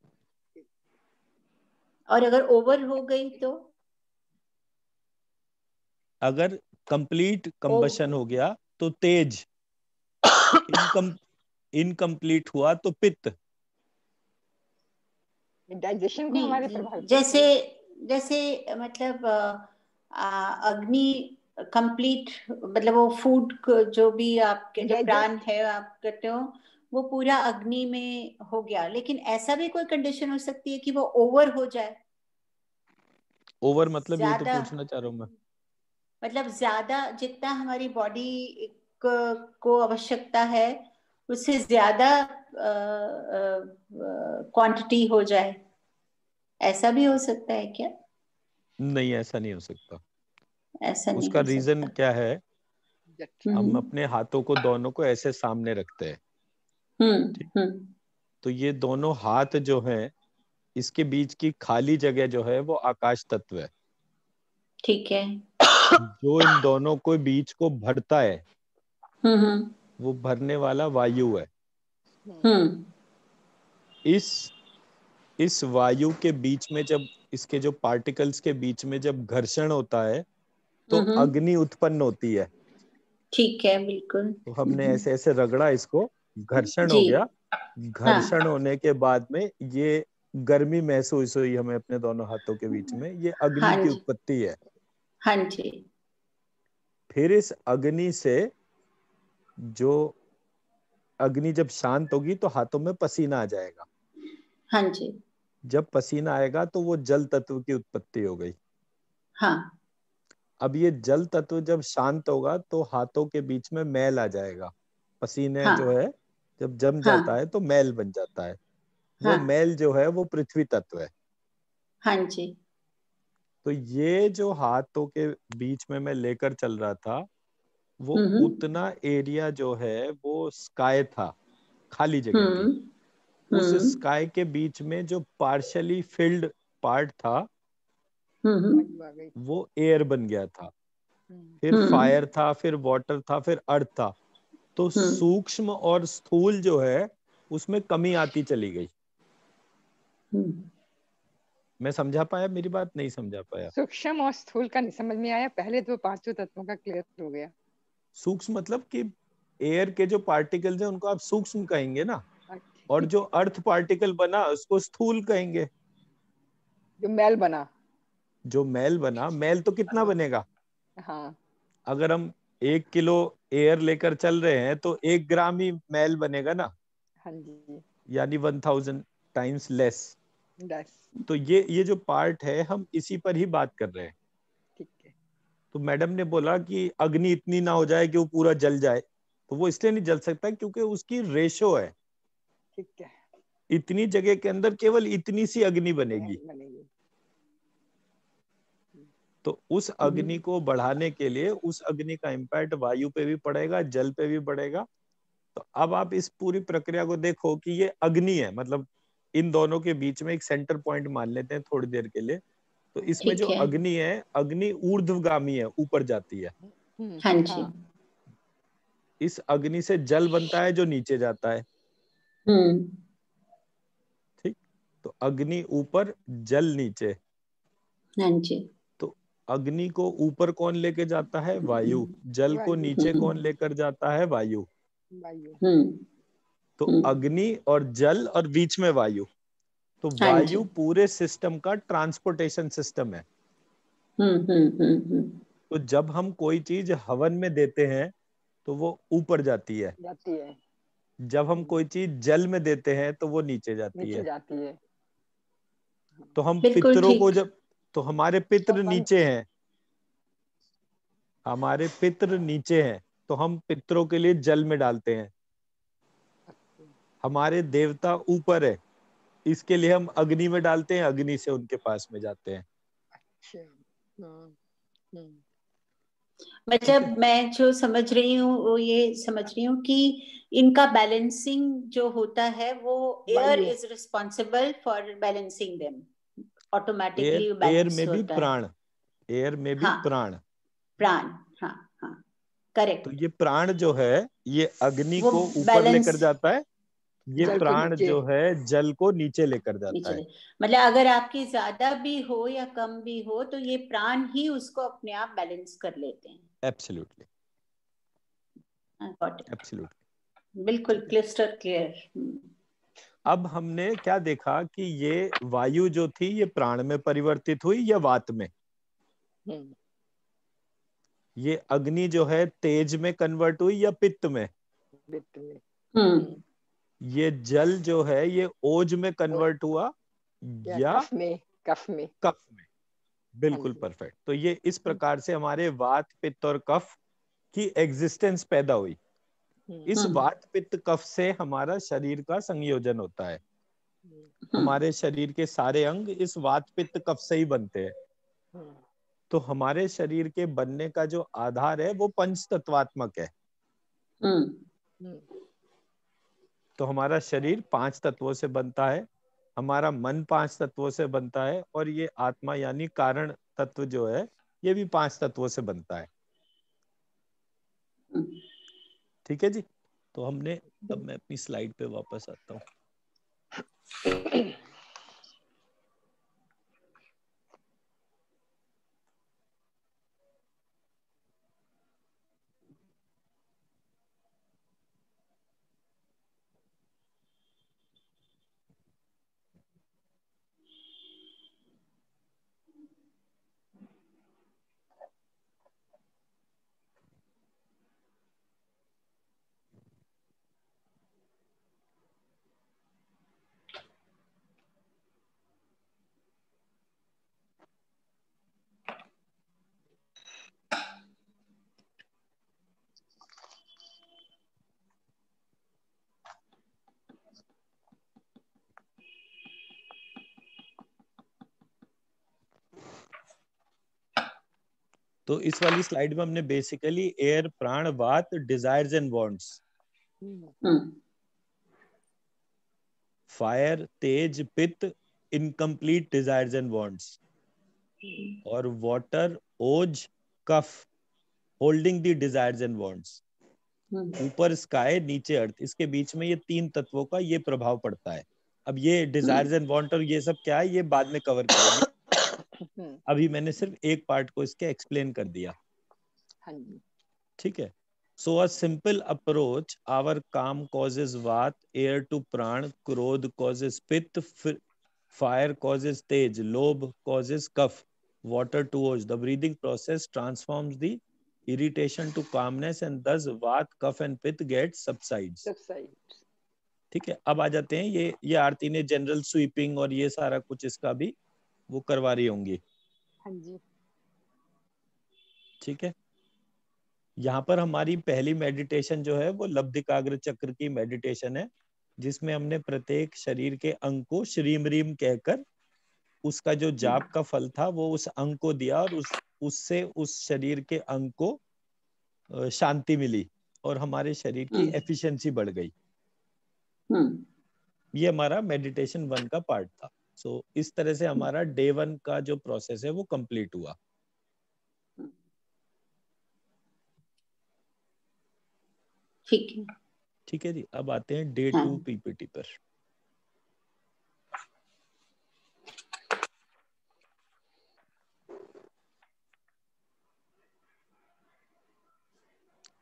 और अगर ओवर हो गई तो? अगर कंप्लीट कंबशन हो गया तो तेज, इनकम्प्लीट हुआ तो पित्त। डाइजेशन को हमारे प्रभावित, जैसे मतलब अग्नि कंप्लीट मतलब वो फूड जो भी आपके जो प्राण है आप कहते हो वो पूरा अग्नि में हो गया, लेकिन ऐसा भी कोई कंडीशन हो सकती है कि वो ओवर हो जाए? ओवर मतलब यही तो ज्यादा, पूछना चाह रहा हूँ मैं। मतलब ज्यादा जितना हमारी बॉडी को आवश्यकता है उससे ज्यादा क्वांटिटी हो जाए, ऐसा भी हो सकता है क्या? नहीं, ऐसा नहीं हो सकता। ऐसा नहीं उसका हो रीजन सकता। क्या है, हम हम्म अपने हाथों को दोनों को ऐसे सामने रखते हैं, ठीक। हम्म। तो ये दोनों हाथ जो हैं, इसके बीच की खाली जगह जो है वो आकाश तत्व है। ठीक है। जो इन दोनों को बीच को भरता है हम्म। वो भरने वाला वायु है। हम्म इस वायु के बीच में जब इसके जो पार्टिकल्स के बीच में जब घर्षण होता है तो हम्म। अग्नि उत्पन्न होती है। ठीक है, बिल्कुल। तो हमने ऐसे ऐसे रगड़ा इसको, घर्षण जी। हो गया। हाँ घर्षण होने के बाद में ये गर्मी महसूस हुई हमें अपने दोनों हाथों के बीच में, ये अग्नि हाँ की जी। उत्पत्ति है। हाँ जी। फिर इस अग्नि से जो अग्नि जब शांत होगी तो हाथों में पसीना आ जाएगा। हाँ जी। जब पसीना आएगा तो वो जल तत्व की उत्पत्ति हो गई। हाँ अब ये जल तत्व जब शांत होगा तो हाथों के बीच में मैल आ जाएगा। पसीने जो हाँ है जब जम जाता हाँ है तो मैल बन जाता है। वो हाँ। मैल जो है वो पृथ्वी तत्व है। हाँ जी। तो ये जो हाथों के बीच में मैं लेकर चल रहा था, वो हम्म उतना एरिया जो है वो स्काई था, खाली जगह थी। हम्म उस हम्म स्काई के बीच में जो पार्शली फिल्ड पार्ट था हम्म वो एयर बन गया था, फिर हम्म फायर था, फिर वाटर था, फिर अर्थ था। तो हम्म सूक्ष्म और स्थूल जो है उसमें कमी आती चली गई। हम्म। मैं समझा पाया? मेरी बात नहीं समझा पाया? सूक्ष्म और स्थूल का नहीं समझ में आया, पहले तो पांचों तत्वों का क्लियर हो गया। सूक्ष्म मतलब कि एयर के जो पार्टिकल्स हैं उनको आप सूक्ष्म कहेंगे ना, और ठीक जो है। अर्थ पार्टिकल बना उसको स्थूल कहेंगे। जो मैल बना। जो मैल बना, मैल तो कितना बनेगा? हाँ। अगर हम 1 किलो एयर लेकर चल रहे हैं तो 1 ग्राम ही मैल बनेगा ना, हाँ जी। यानी 1000 टाइम्स लेस। दस। तो ये जो पार्ट है हम इसी पर ही बात कर रहे हैं। ठीक है। तो मैडम ने बोला कि अग्नि इतनी ना हो जाए कि वो पूरा जल जाए, तो वो इसलिए नहीं जल सकता क्योंकि उसकी रेशो है, ठीक है। इतनी जगह के अंदर केवल इतनी सी अग्नि बनेगी। बनेगी। तो उस अग्नि को बढ़ाने के लिए उस अग्नि का इम्पैक्ट वायु पे भी पड़ेगा, जल पे भी पड़ेगा। तो अब आप इस पूरी प्रक्रिया को देखो कि ये अग्नि है, मतलब इन दोनों के बीच में एक सेंटर पॉइंट मान लेते हैं थोड़ी देर के लिए। तो इसमें जो ठीक है। अग्नि है, अग्नि ऊर्ध्वगामी है, ऊपर जाती है। हाँ जी। हाँ। इस अग्नि से जल बनता है जो नीचे जाता है, हम्म। ठीक। तो अग्नि ऊपर, जल नीचे। हाँ जी। तो अग्नि को ऊपर कौन लेके जाता है? वायु। जल को वायु। नीचे कौन लेकर जाता है? वायु। वायु। हम्म तो हम्म। अग्नि और जल और बीच में वायु। तो हाँ जी। वायु पूरे सिस्टम का ट्रांसपोर्टेशन सिस्टम है। हम्म। तो जब हम कोई चीज हवन में देते हैं तो वो ऊपर जाती है, जाती है। जब हम कोई चीज जल में देते हैं तो वो नीचे जाती नीचे है। जाती है। तो हम बिल्कुल पितरों को ठीक। जब, तो हमारे तो पितृ पंच। नीचे हैं, हमारे पितृ नीचे हैं, तो हम पितरों के लिए जल में डालते हैं। हमारे देवता ऊपर है, इसके लिए हम अग्नि में डालते हैं, अग्नि से उनके पास में जाते हैं। अच्छा। हम्म। ठीक है। मतलब मैं जो समझ रही हूँ वो ये समझ रही हूँ कि इनका बैलेंसिंग जो होता है वो एयर वायु। Is responsible for balancing them, air, automatically air balance में भी होता है। प्राण, एयर में भी हाँ, प्राण। प्राण। हाँ हाँ, तो करेक्ट। ये प्राण जो है ये अग्नि वो को ऊपर बैलेंस, लेकर जाता है, ये जल को प्राण नीचे। जो है जल को नीचे लेकर जाता नीचे है। ले, मतलब अगर आपकी ज्यादा भी हो या कम भी हो तो ये प्राण ही उसको अपने आप बैलेंस कर लेते हैं। Absolutely, got it. एब्सोल्युटली। बिल्कुल ठीक है। Clyster clear. अब हमने क्या देखा कि ये वायु जो थी ये प्राण में परिवर्तित हुई या वात में? हम्म। ये अग्नि जो है तेज में कन्वर्ट हुई या पित्त में? वित्त में। हम्म ये जल जो है ये ओज में कन्वर्ट हुआ या कफ में, कफ में। कफ में, बिल्कुल हाँ जी। परफेक्ट। तो ये इस प्रकार से हमारे वात पित्त और कफ की एग्जिस्टेंस पैदा हुई। इस वात पित्त कफ से हमारा शरीर का संयोजन होता है। हमारे शरीर के सारे अंग इस वात पित्त कफ से ही बनते हैं। तो हमारे शरीर के बनने का जो आधार है वो पंच तत्वात्मक है। तो हमारा शरीर 5 तत्वों से बनता है, हमारा मन 5 तत्वों से बनता है, और ये आत्मा यानी कारण तत्व जो है ये भी 5 तत्वों से बनता है। ठीक है जी। तो हमने, अब मैं अपनी स्लाइड पे वापस आता हूँ। तो इस वाली स्लाइड में हमने basically air, prana, vata, desires and wants, fire, tej, pitta, incomplete desires and wants, और water, ojas, kapha, holding the desires and wants. ऊपर स्काई, नीचे अर्थ, इसके बीच में ये 3 तत्वों का ये प्रभाव पड़ता है। अब ये डिजायर्स एंड वांट और ये सब क्या है ये बाद में कवर करेंगे। अभी मैंने सिर्फ एक पार्ट को इसके एक्सप्लेन कर दिया। हाँ जी। ठीक है। सो अ सिंपल अप्रोच, आवर काम कॉजेज वात, एयर टू प्राण, क्रोध कॉजेज पित्त, फायर causes तेज, लोभ causes कफ, water to ओज. The breathing process transforms the irritation to calmness and thus वात, कफ and पित्त get subsides. ठीक है। अब आ जाते हैं ये आरती ने जनरल स्वीपिंग और ये सारा कुछ इसका भी वो करवा रही होंगी। हाँ जी। ठीक है। यहाँ पर हमारी पहली मेडिटेशन जो है वो लब्धिकाग्र चक्र की मेडिटेशन है, जिसमें हमने प्रत्येक शरीर के अंग को श्रीम रीम कहकर उसका जो जाप का फल था वो उस अंग को दिया, और उससे उस शरीर के अंग को शांति मिली और हमारे शरीर की एफिशिएंसी बढ़ गई। ये हमारा मेडिटेशन 1 का पार्ट था। सो इस तरह से हमारा डे 1 का जो प्रोसेस है वो कंप्लीट हुआ। ठीक है जी। अब आते हैं डे 2 पीपीटी पर।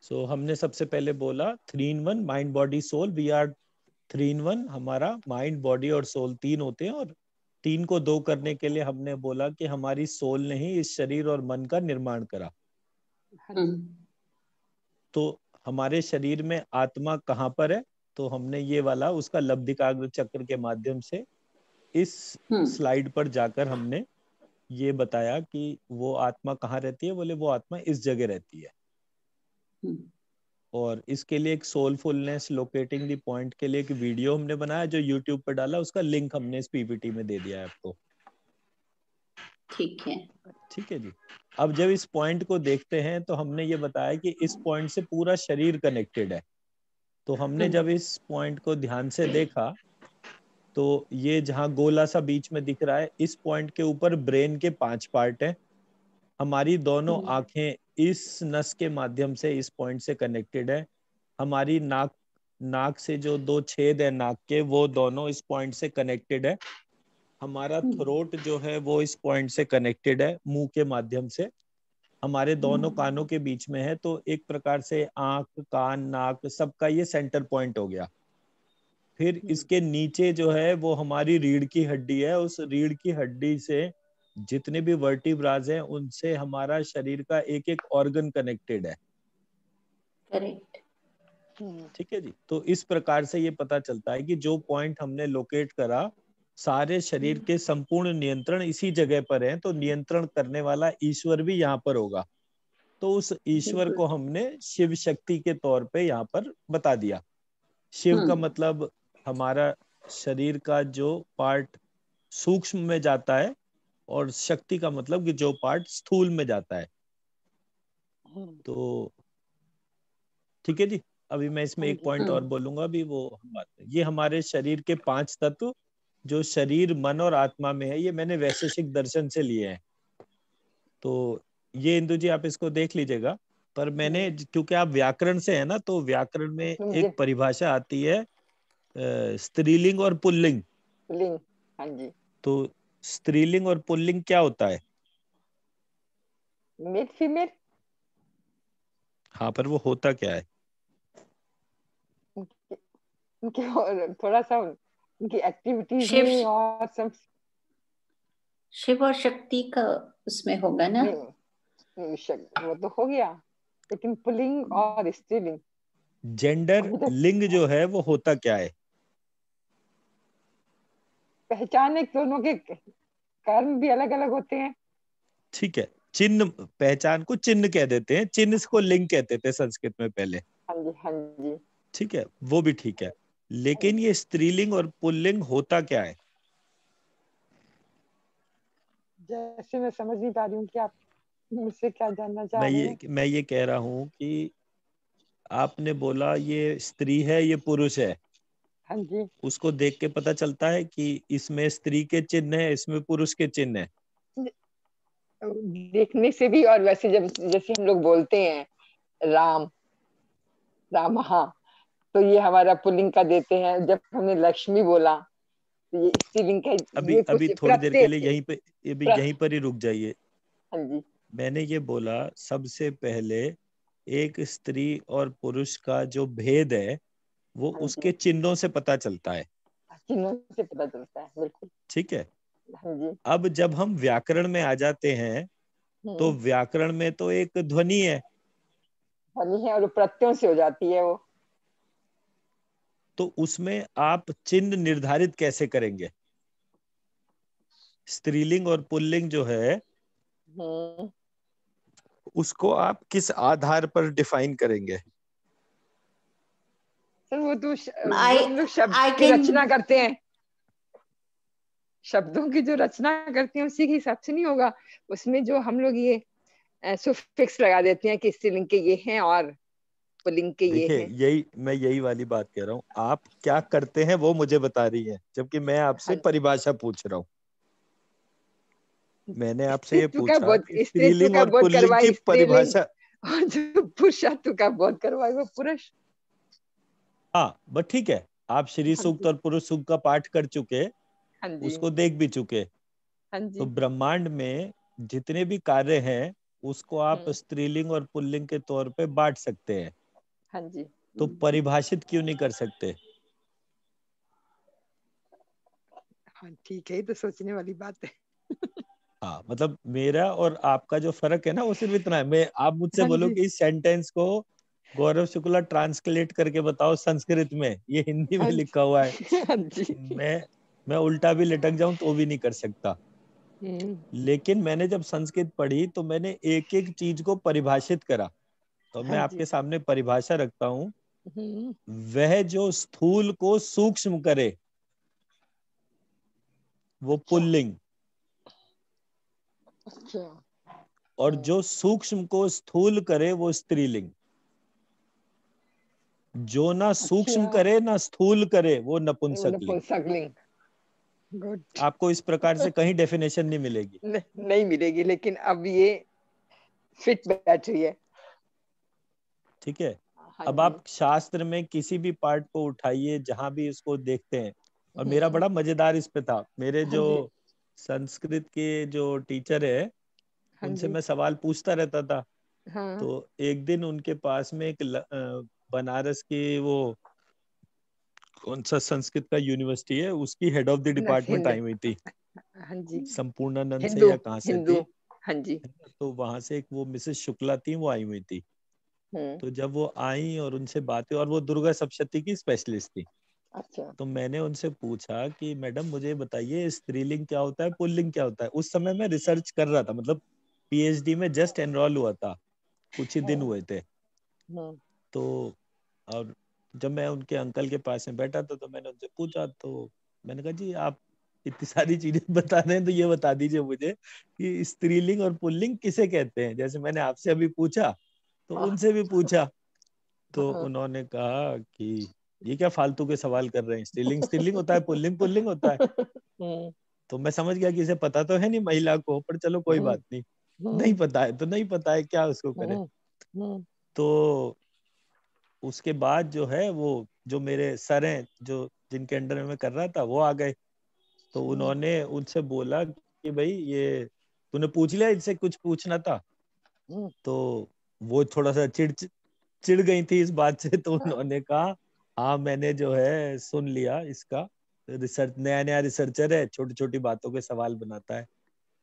सो हमने सबसे पहले बोला 3 in 1 mind body soul. We are 3 in 1। हमारा माइंड बॉडी और सोल 3 होते हैं, और 3 को 2 करने के लिए हमने बोला कि हमारी सोल ने ही इस शरीर और मन का निर्माण करा। तो हमारे शरीर में आत्मा कहाँ पर है, तो हमने ये वाला उसका लब्धिकाग्र चक्र के माध्यम से इस स्लाइड पर जाकर हमने ये बताया कि वो आत्मा कहाँ रहती है। बोले वो आत्मा इस जगह रहती है। और इसके लिए एक सोलफुलनेस लोकेटिंग द पॉइंट के लिए एक वीडियो हमने बनाया जो यूट्यूब पर डाला, उसका लिंक हमने इस पीपीटी में दे दिया है आपको। ठीक है जी। अब जब इस पॉइंट को देखते हैं तो हमने ये बताया कि इस पॉइंट से पूरा शरीर कनेक्टेड है। तो हमने जब इस पॉइंट को ध्यान से देखा तो ये जहाँ गोला सा बीच में दिख रहा है, इस पॉइंट के ऊपर ब्रेन के 5 पार्ट हैं। हमारी दोनों आंखें इस नस के माध्यम से इस पॉइंट से कनेक्टेड है। हमारी नाक से जो 2 छेद है नाक के, वो दोनों इस पॉइंट से कनेक्टेड है। हमारा थ्रोट जो है वो इस पॉइंट से कनेक्टेड है मुंह के माध्यम से। हमारे दोनों कानों के बीच में है। तो एक प्रकार से आंख, कान, नाक सबका ये सेंटर पॉइंट हो गया। फिर इसके नीचे जो है वो हमारी रीढ़ की हड्डी है। उस रीढ़ की हड्डी से जितने भी वर्टिब्राज हैं उनसे हमारा शरीर का एक एक ऑर्गन कनेक्टेड है। करेक्ट। ठीक है जी। तो इस प्रकार से ये पता चलता है कि जो पॉइंट हमने लोकेट करा, सारे शरीर के संपूर्ण नियंत्रण इसी जगह पर है, तो नियंत्रण करने वाला ईश्वर भी यहाँ पर होगा। तो उस ईश्वर को हमने शिव शक्ति के तौर पे यहाँ पर बता दिया। शिव का मतलब हमारा शरीर का जो पार्ट सूक्ष्म में जाता है, और शक्ति का मतलब कि जो पार्ट स्थूल में जाता है। तो ठीक है जी। अभी मैं इसमें एक पॉइंट और बोलूंगा, अभी वो हम बात करें। ये हमारे शरीर के 5 तत्व जो शरीर, मन और आत्मा में है, ये मैंने वैशेषिक दर्शन से लिए हैं। तो ये इंदु जी आप इसको देख लीजिएगा। पर मैंने, क्योंकि आप व्याकरण से है ना, तो व्याकरण में एक परिभाषा आती है स्त्रीलिंग और पुल्लिंग। पुल्लिंग, हाँ जी। तो स्त्रीलिंग और पुल्लिंग क्या होता है? Male female. हाँ, पर वो होता क्या है? उनके थोड़ा सा उनकी एक्टिविटीज शिव में और सब। शिव और शक्ति का उसमें होगा ना? वो तो हो गया, लेकिन पुल्लिंग और स्त्रीलिंग, जेंडर लिंग जो है वो होता क्या है? पहचान है, दोनों के कर्म भी अलग अलग होते हैं। ठीक है, चिन्ह, पहचान को चिन्ह कह देते हैं, चिन्ह को लिंग कहते थे संस्कृत में पहले। हाँ जी, हाँ जी। ठीक है, वो भी ठीक है। लेकिन ये स्त्रीलिंग और पुल्लिंग होता क्या है? जैसे मैं समझ नहीं पा रही हूँ कि आप मुझसे क्या जानना चाह रहे हैं। मैं ये कह रहा हूँ कि आपने बोला ये स्त्री है, ये पुरुष है। हाँ जी। उसको देख के पता चलता है कि इसमें स्त्री के चिन्ह है, इसमें पुरुष के चिन्ह है। देखने से भी, और वैसे जब जैसे हम लोग बोलते हैं राम, राम, हाँ, तो ये हमारा पुल्लिंग का देते हैं। जब हमने लक्ष्मी बोला तो ये स्त्रीलिंग का। ये अभी कुछ थोड़ी देर के लिए प्रत्यय। यहीं पर ही रुक जाइए। हाँ जी। मैंने ये बोला सबसे पहले एक स्त्री और पुरुष का जो भेद है वो हाँ उसके जी, चिन्हों से पता चलता है। चिन्हों से पता चलता है, बिल्कुल। ठीक है। हाँ जी। अब जब हम व्याकरण में आ जाते हैं, तो व्याकरण में तो एक ध्वनि है, ध्वनि है, और प्रत्ययों से हो जाती है वो। तो उसमें आप चिन्ह निर्धारित कैसे करेंगे? स्त्रीलिंग और पुल्लिंग जो है उसको आप किस आधार पर डिफाइन करेंगे? सर वो तो जो हम लोग शब्द की रचना करते हैं, शब्दों की जो रचना करते हैं उसी के हिसाब से नहीं होगा। उसमें जो हम लोग ये सुफिक्स लगा देते हैं कि स्त्रीलिंग के ये हैं और पुल्लिंग के ये देखिए, हैं। मैं यही वाली बात कह रहा हूँ। आप क्या करते हैं वो मुझे बता रही है, जबकि मैं आपसे परिभाषा पूछ रहा हूँ। मैंने आपसे ये पूछा कि स्त्रीत्व स्त्रीलिंग का और बोध पुल्लिंग की करवाई स्त्रीलिंग, परिभाषा। और जो पुरुषत्व का बोध करवाई वो पुरुष। हाँ, बस ठीक है। आप श्री सूक्त और पुरुष सूक्त का पाठ कर चुके, हाँ जी, उसको देख भी चुके। हाँ तो जी। ब्रह्मांड में जितने भी कार्य हैं उसको आप स्त्रीलिंग और पुल्लिंग के तौर पे बांट सकते हैं। हाँ जी। तो परिभाषित क्यों नहीं कर सकते? हाँ ठीक है, तो सोचने वाली बात है। हाँ, मतलब मेरा और आपका जो फर्क है ना वो सिर्फ इतना है। मैं, आप मुझसे हाँ बोलो जी। कि इस सेंटेंस को गौरव शुक्ला ट्रांसलेट करके बताओ संस्कृत में, ये हिंदी में हाँ लिखा हुआ है। जी। हाँ जी। मैं उल्टा भी लटक जाऊं तो भी नहीं कर सकता। लेकिन मैंने जब संस्कृत पढ़ी तो मैंने एक एक चीज को परिभाषित करा। तो मैं हाँ आपके जी। सामने परिभाषा रखता हूँ। वह जो स्थूल को सूक्ष्म करे वो पुल्लिंग, अच्छा। और जो सूक्ष्म को स्थूल करे वो स्त्रीलिंग। जो ना सूक्ष्म अच्छा, करे ना स्थूल करे वो नपुंसकलिंग। नपुंसकलिंग। गुड। आपको इस प्रकार से कहीं डेफिनेशन नहीं मिलेगी। नहीं मिलेगी, लेकिन अब ये फिट बैठ रही है। ठीक है। हाँ अब जी। आप शास्त्र में किसी भी पार्ट को उठाइए, जहां भी इसको देखते हैं। और मेरा बड़ा मजेदार इस पे था, मेरे हाँ जो जी। संस्कृत के जो टीचर है हाँ उनसे जी। मैं सवाल पूछता रहता था। हाँ। तो एक दिन उनके पास में एक बनारस की वो कौन सा संस्कृत का यूनिवर्सिटी है, उसकी head of the department Hind. आई हुई थी। हाँ जी। संपूर्णानंद से हिंदू, या कहाँ से हिंदू। थी। हाँ जी। तो वहां से एक वो मिसेस शुक्ला थी, वो आई हुई थी। तो जब वो आई और उनसे बातें, और वो दुर्गा सप्तशती की स्पेशलिस्ट थी, अच्छा। तो मैंने उनसे पूछा कि मैडम मुझे बताइए स्त्रीलिंग क्या होता है, पुल्लिंग क्या होता है। उस समय मैं रिसर्च कर रहा था, मतलब पीएचडी में जस्ट एनरोल हुआ था, कुछ ही दिन हुए थे। तो और जब मैं उनके अंकल के पास में बैठा था तो मैंने उनसे पूछा, तो मैंने कहा जी आप इतनी सारी चीजें बता रहे हैं तो ये बता दीजिए मुझे कि स्त्रीलिंग और पुल्लिंग किसे कहते हैं। जैसे मैंने आपसे अभी पूछा तो उनसे भी पूछा, तो उन्होंने कहा कि ये क्या फालतू के सवाल कर रहे हैं, स्त्रीलिंग स्त्रीलिंग होता है, पुल्लिंग पुल्लिंग होता है। तो मैं समझ गया कि इसे पता तो है नहीं महिला को, पर चलो कोई बात नहीं, नहीं पता है तो नहीं पता है, क्या उसको करे। तो उसके बाद जो है वो जो मेरे सर हैं जो जिनके अंडर में मैं कर रहा था वो आ गए, तो उन्होंने उनसे बोला कि भाई ये तूने पूछ लिया, इससे कुछ पूछना था। तो वो थोड़ा सा चिढ़ गई थी इस बात से, तो उन्होंने कहा हाँ मैंने जो है सुन लिया, इसका रिसर्च, नया नया रिसर्चर है, छोटी छोटी बातों के सवाल बनाता है।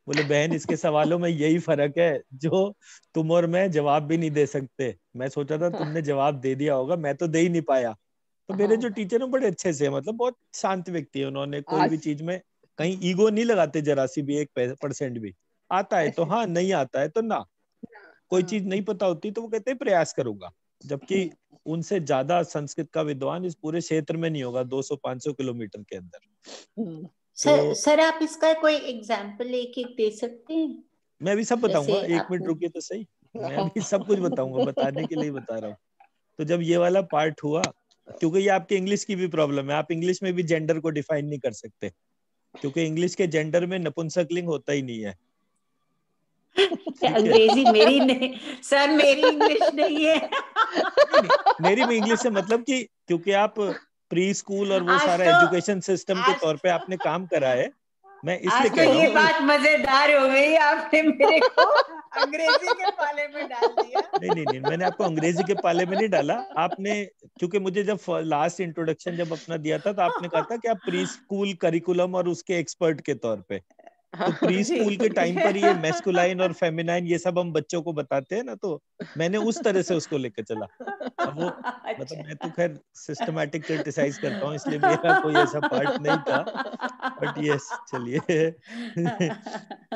बोले बहन इसके सवालों में यही फर्क है जो तुम और मैं जवाब भी नहीं दे सकते। मैं सोचा था तुमने जवाब दे दिया होगा, मैं तो दे ही नहीं पाया। तो मेरे जो टीचर है बड़े अच्छे से, मतलब बहुत शांत व्यक्ति है, उन्होंने कोई भी चीज में कहीं ईगो नहीं लगाते, जरा सी भी 1% भी। आता है तो हाँ, नहीं आता है तो ना। कोई चीज नहीं पता होती तो वो कहते हैं प्रयास करूंगा, जबकि उनसे ज्यादा संस्कृत का विद्वान इस पूरे क्षेत्र में नहीं होगा 200-500 किलोमीटर के अंदर। सर आप इसका कोई एग्जाम्पल एक एक दे सकते हैं? मैं भी सब बताऊंगा, जैसे 1 मिनट रुकिए तो सही, मैं भी सब कुछ बताऊंगा, बताने के लिए बता रहा हूँ। तो जब ये वाला पार्ट हुआ, क्योंकि ये आपके इंग्लिश की भी प्रॉब्लम है, आप इंग्लिश में भी जेंडर को डिफाइन नहीं कर सकते, क्योंकि इंग्लिश के जेंडर में नपुंसकलिंग होता ही नहीं है। अंग्रेजी मेरी नहीं सर, मेरी इंग्लिश नहीं है। नहीं, मेरी भी इंग्लिश से मतलब कि क्योंकि आप प्री स्कूल और वो सारा एजुकेशन सिस्टम के तौर पे आपने काम करा है, मैं इसलिए कह रहा हूँ ये बात मजेदार हो गई, आपने मेरे को अंग्रेजी के पाले में डाल दिया। नहीं, मैंने आपको अंग्रेजी के पाले में नहीं डाला। आपने, क्योंकि मुझे जब लास्ट इंट्रोडक्शन जब अपना दिया था तो आपने कहा था कि आप प्री स्कूल करिकुलम और उसके एक्सपर्ट के तौर पे, तो प्री स्कूल के टाइम पर ये मैस्कुलाइन और फेमिनाइन ये सब हम बच्चों को बताते हैं ना, तो मैंने उस तरह से उसको लेकर चला। अब वो मतलब मैं तो खैर सिस्टमैटिक क्रिटिसाइज करता हूँ, इसलिए मेरा कोई ऐसा पार्ट नहीं था, बट यस चलिए।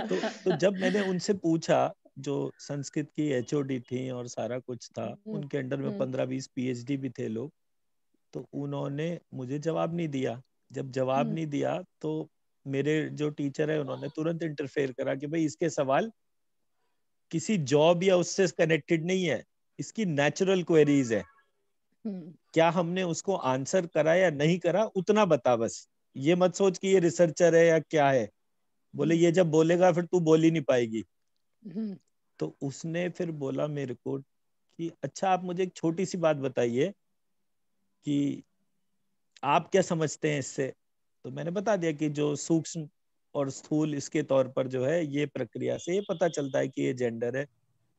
तो जब मैंने उनसे पूछा, जो संस्कृत की एचओडी थी और सारा कुछ था, उनके अंडर में 15-20 पीएचडी भी थे लोग, तो उन्होंने मुझे जवाब नहीं दिया। जब जवाब नहीं दिया तो मेरे जो टीचर है उन्होंने तुरंत इंटरफेयर करा कि भाई इसके सवाल किसी जॉब या उससे कनेक्टेड नहीं है, इसकी नेचुरल क्वेरीज है, क्या हमने उसको आंसर करा या नहीं करा उतना बता बस, ये मत सोच कि ये रिसर्चर है या क्या है। बोले ये जब बोलेगा फिर तू बोल ही नहीं पाएगी। तो उसने फिर बोला मेरे को कि अच्छा आप मुझे एक छोटी सी बात बताइए कि आप क्या समझते हैं इससे। तो मैंने बता दिया कि जो सूक्ष्म और स्थूल इसके तौर पर जो है, ये प्रक्रिया से ये पता चलता है कि ये जेंडर है,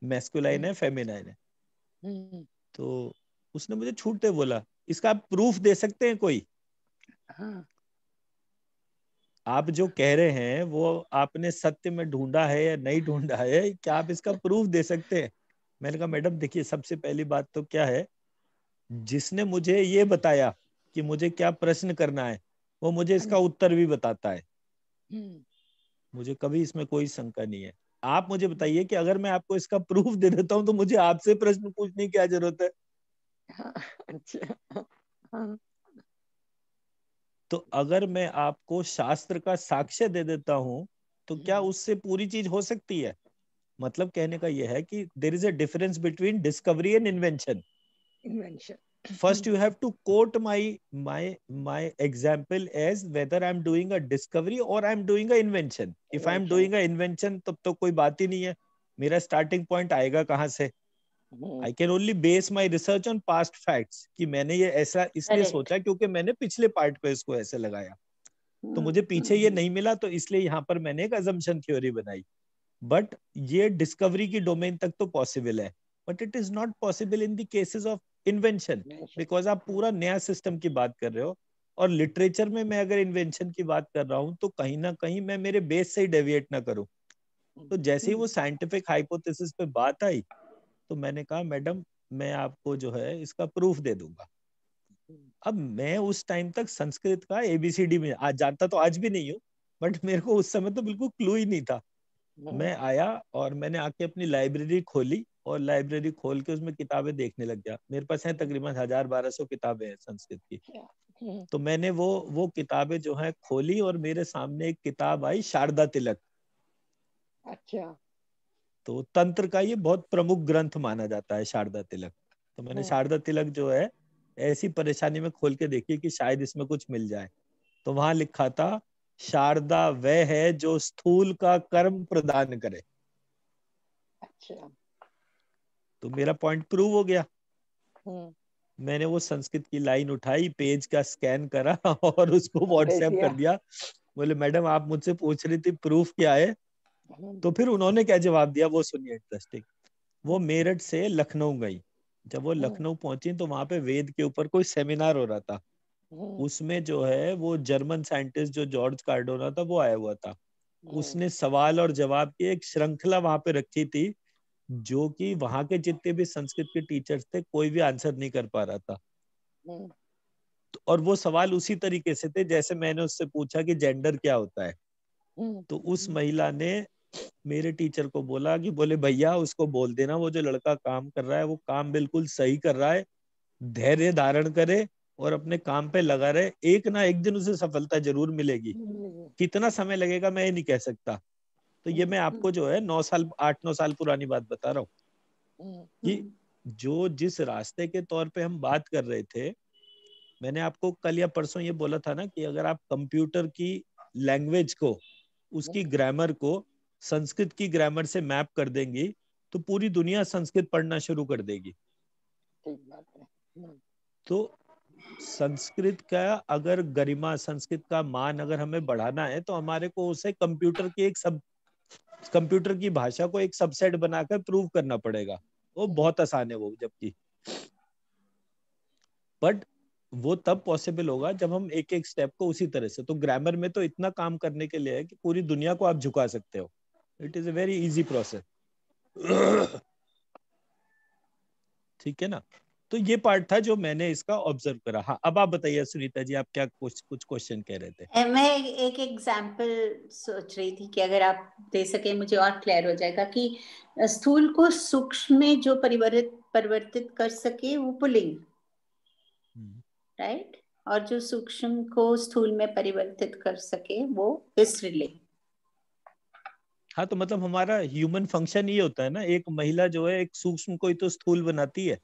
मैस्कुलाइन है, फेमिनाइन है। तो उसने मुझे छूटते बोला इसका आप प्रूफ दे सकते हैं कोई? आप जो कह रहे हैं वो आपने सत्य में ढूंढा है या नहीं ढूंढा है, क्या आप इसका प्रूफ दे सकते हैं? मैंने कहा मैडम देखिए, सबसे पहली बात तो क्या है, जिसने मुझे ये बताया कि मुझे क्या प्रश्न करना है वो मुझे इसका उत्तर भी बताता है, मुझे कभी इसमें कोई शंका नहीं है। आप मुझे बताइए कि अगर मैं आपको इसका प्रूफ दे देता हूं तो मुझे आपसे प्रश्न पूछने की क्या जरूरत है? अच्छा। तो अगर मैं आपको शास्त्र का साक्ष्य दे देता हूं तो क्या उससे पूरी चीज हो सकती है? मतलब कहने का यह है कि there is a difference between discovery and invention. First you have to quote my example as whether I'm doing a discovery or I'm doing a invention. If I'm doing a invention तब तो कोई बात ही नहीं है, मेरा starting point आएगा कहाँ से? I can only base my research on past facts कि मैंने ये ऐसा इसलिए सोचा क्योंकि मैंने पिछले पार्ट पे इसको ऐसे लगाया, तो मुझे पीछे ये नहीं मिला, तो इसलिए यहाँ पर मैंने एक assumption theory बनाई। बट ये डिस्कवरी की डोमेन तक तो पॉसिबल है, but it is not possible in the cases of invention, because आप पूरा नया सिस्टम की बात कर रहे हो। और लिटरेचर में मैं अगर इन्वेंशन की बात कर रहा हूं तो कहीं ना कहीं मैं मेरे बेस से ही डेविएट ना करूं। तो जैसे ही वो साइंटिफिक हाइपोथेसिस पे बात आई तो मैंने कहा मैडम मैं आपको जो है इसका प्रूफ दे दूंगा। अब मैं उस टाइम तक संस्कृत का ABCD में आज जानता तो आज भी नहीं हूँ, बट मेरे को उस समय तो बिल्कुल क्लू ही नहीं था। मैं आया और मैंने आके अपनी लाइब्रेरी खोली और लाइब्रेरी खोल के उसमें किताबें देखने लग गया। मेरे पास है तकरीबन 1000-1200 किताबें हैं संस्कृत की। तो मैंने वो किताबें जो है खोली और मेरे सामने एक किताब आई, शारदा तिलक। अच्छा। तो तंत्र का ये बहुत प्रमुख ग्रंथ माना जाता है शारदा तिलक। तो मैंने शारदा तिलक जो है ऐसी परेशानी में खोल के देखी कि शायद इसमें कुछ मिल जाए। तो वहां लिखा था, शारदा वह है जो स्थूल का कर्म प्रदान करे। अच्छा। तो मेरा पॉइंट प्रूव हो गया। मैंने वो संस्कृत की लाइन उठाई, पेज का स्कैन करा और उसको व्हाट्सएप कर दिया। बोले मैडम आप मुझसे पूछ रही थी प्रूफ क्या है, तो फिर उन्होंने क्या जवाब दिया वो सुनिए, इंटरेस्टिंग। वो मेरठ से लखनऊ गई। जब वो लखनऊ पहुंची तो वहां पे वेद के ऊपर कोई सेमिनार हो रहा था। उसमें जो है वो जर्मन साइंटिस्ट जो जॉर्ज कार्डोना था वो आया हुआ था। उसने सवाल और जवाब की एक श्रृंखला वहां पे रखी थी, जो कि वहां के जितने भी संस्कृत के टीचर्स थे कोई भी आंसर नहीं कर पा रहा था। और वो सवाल उसी तरीके से थे जैसे मैंने उससे पूछा कि जेंडर क्या होता है। तो उस महिला ने मेरे टीचर को बोला कि बोले भैया उसको बोल देना वो जो लड़का काम कर रहा है वो काम बिल्कुल सही कर रहा है, धैर्य धारण करे और अपने काम पे लगा रहे, एक ना एक दिन उसे सफलता जरूर मिलेगी। कितना समय लगेगा मैं ये नहीं कह सकता। तो ये मैं आपको जो है 8-9 साल पुरानी बात बता रहा हूँ कि जो जिस रास्ते के तौर पे हम बात कर रहे थे, मैंने आपको कल या परसों ये बोला था ना कि अगर आप कंप्यूटर की लैंग्वेज को, उसकी ग्रामर को संस्कृत की ग्रामर से मैप कर देंगी तो पूरी दुनिया संस्कृत पढ़ना शुरू कर देगी। ठीक बात है। तो संस्कृत का अगर गरिमा, संस्कृत का मान अगर हमें बढ़ाना है तो हमारे को उसे कंप्यूटर की भाषा को एक सबसेट बनाकर प्रूव करना पड़ेगा। वो बहुत आसान है वो, जबकि बट वो तब पॉसिबल होगा जब हम एक एक स्टेप को उसी तरह से, तो ग्रामर में तो इतना काम करने के लिए है कि पूरी दुनिया को आप झुका सकते हो। It is a very easy process. ठीक है ना। तो ये पार्ट था जो मैंने इसका ऑब्जर्व करा। हाँ अब आप बताइए सुनीता जी, आप क्या कुछ क्वेश्चन कह रहे थे। मैं एक एग्जाम्पल सोच रही थी कि अगर आप दे सके मुझे और क्लियर हो जाएगा कि स्थूल को सूक्ष्म में जो परिवर्तित कर सके वो पुल्लिंग, राइट, और जो सूक्ष्म को स्थूल में परिवर्तित कर सके वो स्त्रीलिंग। हाँ तो मतलब हमारा ह्यूमन फंक्शन ये होता है ना, एक महिला जो है एक सूक्ष्म को ही तो स्थूल बनाती है।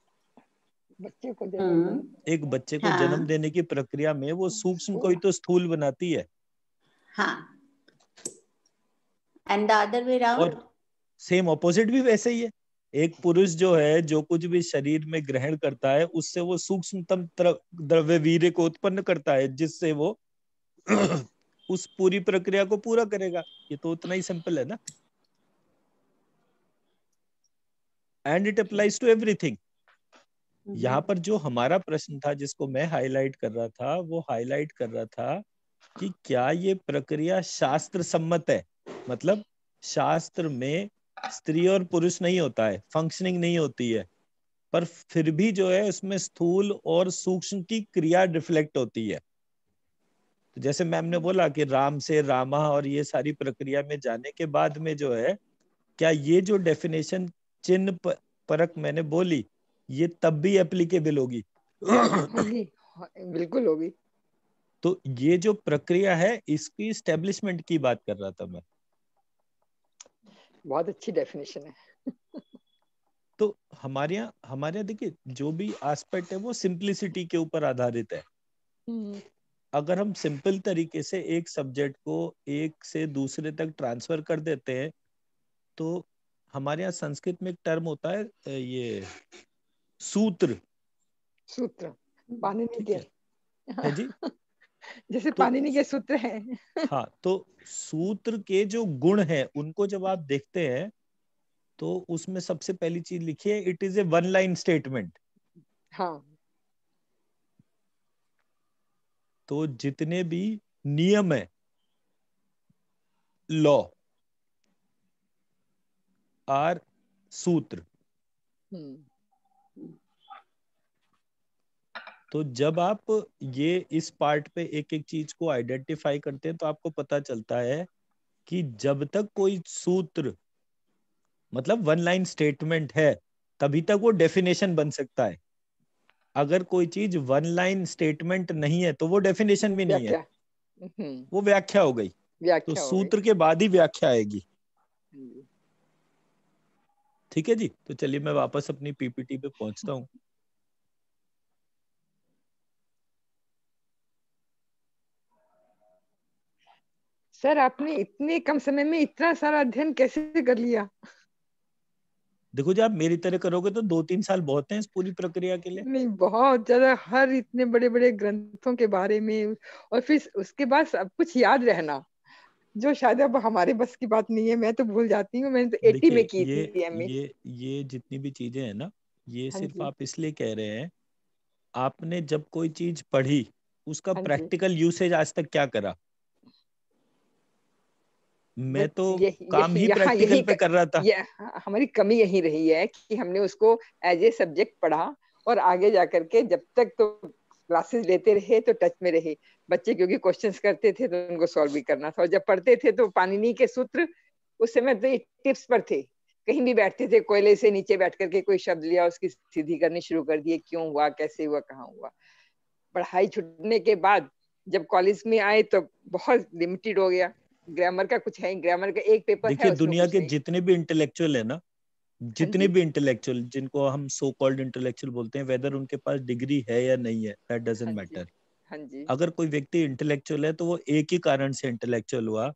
बच्चे को जन्म देने, एक बच्चे को जन्म देने की प्रक्रिया में वो सूक्ष्म को ही तो स्थूल बनाती है। हाँ, and the other way around. और सेम ऑपोजिट भी वैसे ही है। एक पुरुष जो है जो कुछ भी शरीर में ग्रहण करता है उससे वो सूक्ष्मतम द्रव्य वीर्य को उत्पन्न करता है, जिससे वो उस पूरी प्रक्रिया को पूरा करेगा। ये तो उतना ही सिंपल है ना। And it applies to everything. यहाँ पर जो हमारा प्रश्न था जिसको मैं हाईलाइट कर रहा था, वो हाईलाइट कर रहा था कि क्या ये प्रक्रिया शास्त्र सम्मत है। मतलब शास्त्र में स्त्री और पुरुष नहीं होता है, फंक्शनिंग नहीं होती है, पर फिर भी जो है उसमें स्थूल और सूक्ष्म की क्रिया रिफ्लेक्ट होती है। तो जैसे मैम ने बोला कि राम से रामा और ये सारी प्रक्रिया में जाने के बाद में जो है, क्या ये जो डेफिनेशन चिन्ह परक मैंने बोली ये तब भी एप्लीकेबल होगी। होगी, बिल्कुल होगी। तो ये जो प्रक्रिया है इसकी स्टेब्लिशमेंट की बात कर रहा था मैं। बहुत अच्छी डेफिनेशन है। तो हमारे यहाँ देखिए जो भी एस्पेक्ट है वो सिंप्लिसिटी के ऊपर आधारित है। अगर हम सिंपल तरीके से एक सब्जेक्ट को एक से दूसरे तक ट्रांसफर कर देते हैं, तो हमारे यहाँ संस्कृत में एक टर्म होता है ये सूत्र। सूत्र, पाणिनि ठीक के है जी। जैसे तो पाणिनि के सूत्र हैं। हाँ, तो सूत्र के जो गुण हैं उनको जब आप देखते हैं तो उसमें सबसे पहली चीज लिखी है, it is a one line statement. हाँ। तो जितने भी नियम है, लॉ आर सूत्र। तो जब आप ये इस पार्ट पे एक एक चीज को आइडेंटिफाई करते हैं तो आपको पता चलता है कि जब तक कोई सूत्र मतलब वन लाइन स्टेटमेंट है तभी तक वो डेफिनेशन बन सकता है। अगर कोई चीज वन लाइन स्टेटमेंट नहीं है तो वो डेफिनेशन भी नहीं है, व्याख्या। वो व्याख्या हो गई। तो व्याख्या हो गई। सूत्र के बाद ही व्याख्या आएगी। जी। ठीक है जी, तो चलिए मैं वापस अपनी पीपीटी पे पहुंचता हूँ। सर आपने इतने कम समय में इतना सारा अध्ययन कैसे कर लिया? देखो जी, आप मेरी तरह करोगे तो 2-3 साल बहुत हैं इस पूरी प्रक्रिया के लिए। नहीं, बहुत ज्यादा, हर इतने बड़े बड़े ग्रंथों के बारे में, और फिर उसके बाद सब कुछ याद रहना, जो शायद अब हमारे बस की बात नहीं है। मैं तो भूल जाती हूँ, मैंने तो 80 में देखिए की थी एमए। ये जितनी भी चीजें हैं ना, ये हाँ सिर्फ जी। आप इसलिए कह रहे हैं, आपने जब कोई चीज पढ़ी उसका हाँ जी। प्रैक्टिकल यूसेज आज तक क्या करा? मैं बस तो यही काम यही ही यहाँ प्रैक्टिकल पे कर रहा था। हमारी कमी यही रही है कि हमने उसको एज ए सब्जेक्ट पढ़ा, और आगे जाकर के जब तक तो क्लासेस लेते रहे तो टच में रहे बच्चे, क्योंकि क्वेश्चंस करते थे तो उनको सॉल्व भी करना था। और जब पढ़ते थे तो पाणिनि के सूत्र उस समय तो ये टिप्स पर थे, कहीं भी बैठते थे कोयले से नीचे बैठ करके कोई शब्द लिया, उसकी सीधी करनी शुरू कर दिए, क्यों हुआ, कैसे हुआ, कहाँ हुआ। पढ़ाई छूटने के बाद जब कॉलेज में आए तो बहुत लिमिटेड हो गया, ग्रामर का कुछ है, ग्रामर का एक पेपर है, देखिए उसमें दुनिया कुछ के नहीं। जितने भी इंटेलेक्चुअल है ना, हाँ जितने जी। भी इंटेलेक्चुअल जिनको हम सो कॉल्ड इंटेलेक्चुअल बोलते हैं, वेदर उनके पास डिग्री है या नहीं है, दैट हाँ डजंट जी। मैटर। हाँ जी। अगर कोई व्यक्ति इंटेलेक्चुअल है तो वो एक ही कारण से इंटेलेक्चुअल हुआ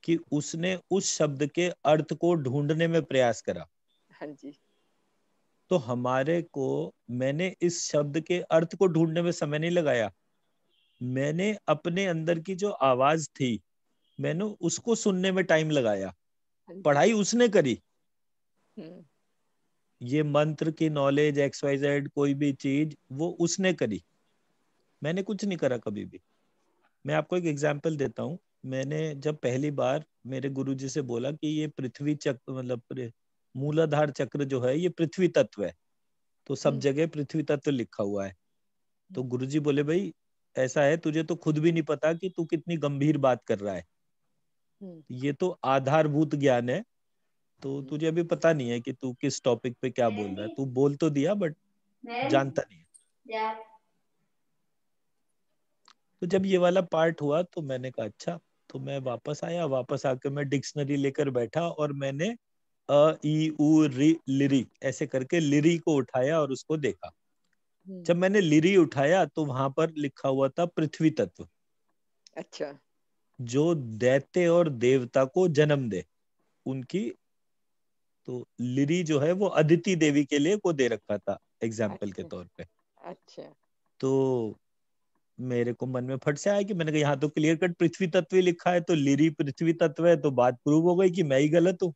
कि उसने उस शब्द के अर्थ को ढूंढने में प्रयास करा। हाँ जी। तो हमारे को, मैंने इस शब्द के अर्थ को ढूंढने में समय नहीं लगाया, मैंने अपने अंदर की जो आवाज थी मैंने उसको सुनने में टाइम लगाया। हाँ जी। पढ़ाई उसने करी, हम्म। ये मंत्र की नॉलेज XYZ कोई भी चीज वो उसने करी, मैंने कुछ नहीं करा कभी भी। मैं आपको एक एग्जांपल देता हूँ। मैंने जब पहली बार मेरे गुरुजी से बोला कि ये पृथ्वी चक्र मतलब मूलाधार चक्र जो है ये पृथ्वी तत्व है, तो सब जगह पृथ्वी तत्व लिखा हुआ है। तो गुरुजी बोले भाई ऐसा है, तुझे तो खुद भी नहीं पता कि तू कितनी गंभीर बात कर रहा है, ये तो आधारभूत ज्ञान है, तो तुझे अभी पता नहीं है कि तू किस टॉपिक पे क्या बोल रहा है, तू बोल तो दिया बट जानता नहीं है। तो जब ये वाला पार्ट हुआ तो मैंने कहा अच्छा, तो मैं वापस आया, वापस आकर मैं डिक्शनरी लेकर बैठा और मैंने अ ई उ री लिरी ऐसे करके लिरी को उठाया और उसको देखा। जब मैंने लिरी उठाया तो वहां पर लिखा हुआ था पृथ्वी तत्व, अच्छा। जो दैत्य और देवता को जन्म दे उनकी। तो लिरी जो है वो अदिति देवी के लिए को दे रखा था एग्जाम्पल के अच्छा। तौर पे। अच्छा। तो मेरे को मन में फट से आया कि मैंने कहा यहाँ तो क्लियर कट पृथ्वी तत्व ही लिखा है, तो लिरी पृथ्वी तत्व है, तो बात प्रूव हो गई कि मैं ही गलत हूँ।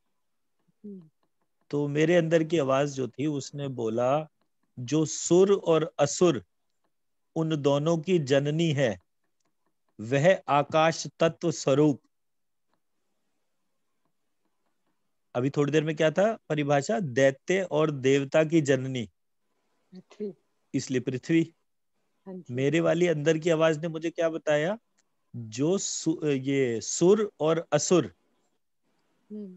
तो मेरे अंदर की आवाज जो थी उसने बोला, जो सुर और असुर उन दोनों की जननी है वह आकाश तत्व स्वरूप। अभी थोड़ी देर में क्या था परिभाषा, दैत्य और देवता की जननी, पृथ्वी। इसलिए पृथ्वी। हाँ जी। मेरे वाली अंदर की आवाज ने मुझे क्या बताया, जो ये सुर और असुर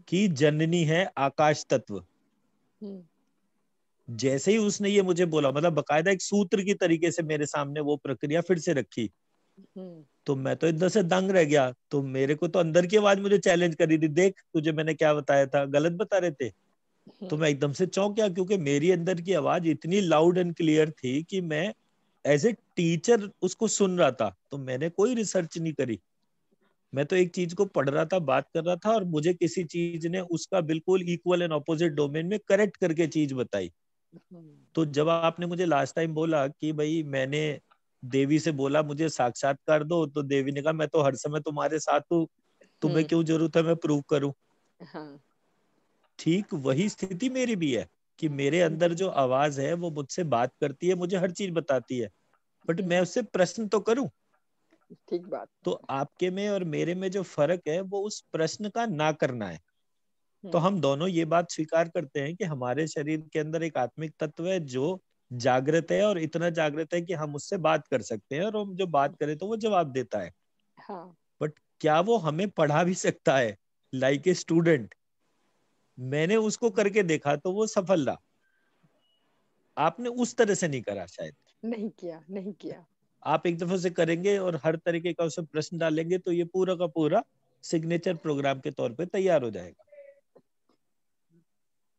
की जननी है आकाश तत्व। जैसे ही उसने ये मुझे बोला, मतलब बकायदा एक सूत्र की तरीके से मेरे सामने वो प्रक्रिया फिर से रखी, तो मैं तो इधर से दंग रह गया। तो मेरे को तो अंदर की आवाज मुझे चैलेंज करी थी, देख तुझे मैंने क्या बताया था, गलत बता रहे थे। तो मैं एकदम से चौंक गया, क्योंकि मेरी अंदर की आवाज इतनी लाउड एंड क्लियर थी कि मैं एज ए टीचर उसको सुन रहा था। तो मैंने कोई रिसर्च नहीं करी, मैं तो एक चीज को पढ़ रहा था, बात कर रहा था, और मुझे किसी चीज ने उसका बिल्कुल इक्वल एंड ऑपोजिट डोमेन में करेक्ट करके चीज बताई। तो जब आपने मुझे लास्ट टाइम बोला कि भाई मैंने देवी से बोला मुझे साक्षात्कार दो, तो देवी ने कहा मैं तो हर समय तुम्हारे साथ हूँ, तुम्हें क्यों जरूरत है मैं प्रूव करूं। हाँ। ठीक वही स्थिति मेरी भी है कि मेरे अंदर जो आवाज है वो मुझसे बात करती है, मुझे हर चीज बताती है, बट मैं उससे प्रश्न तो करूं। ठीक बात। तो आपके में और मेरे में जो फर्क है वो उस प्रश्न का ना करना है। तो हम दोनों ये बात स्वीकार करते हैं कि हमारे शरीर के अंदर एक आत्मिक तत्व है जो जागृत है और इतना जागृत है कि हम उससे बात कर सकते हैं, और हम जो बात करें तो वो जवाब देता है। हाँ। बट क्या वो हमें पढ़ा भी सकता है लाइक ए स्टूडेंट? मैंने उसको करके देखा तो वो सफल रहा, आपने उस तरह से नहीं करा शायद। नहीं किया, नहीं किया। आप एक दफे से करेंगे और हर तरीके का उसे प्रश्न डालेंगे तो ये पूरा का पूरा सिग्नेचर प्रोग्राम के तौर पे तैयार हो जाएगा।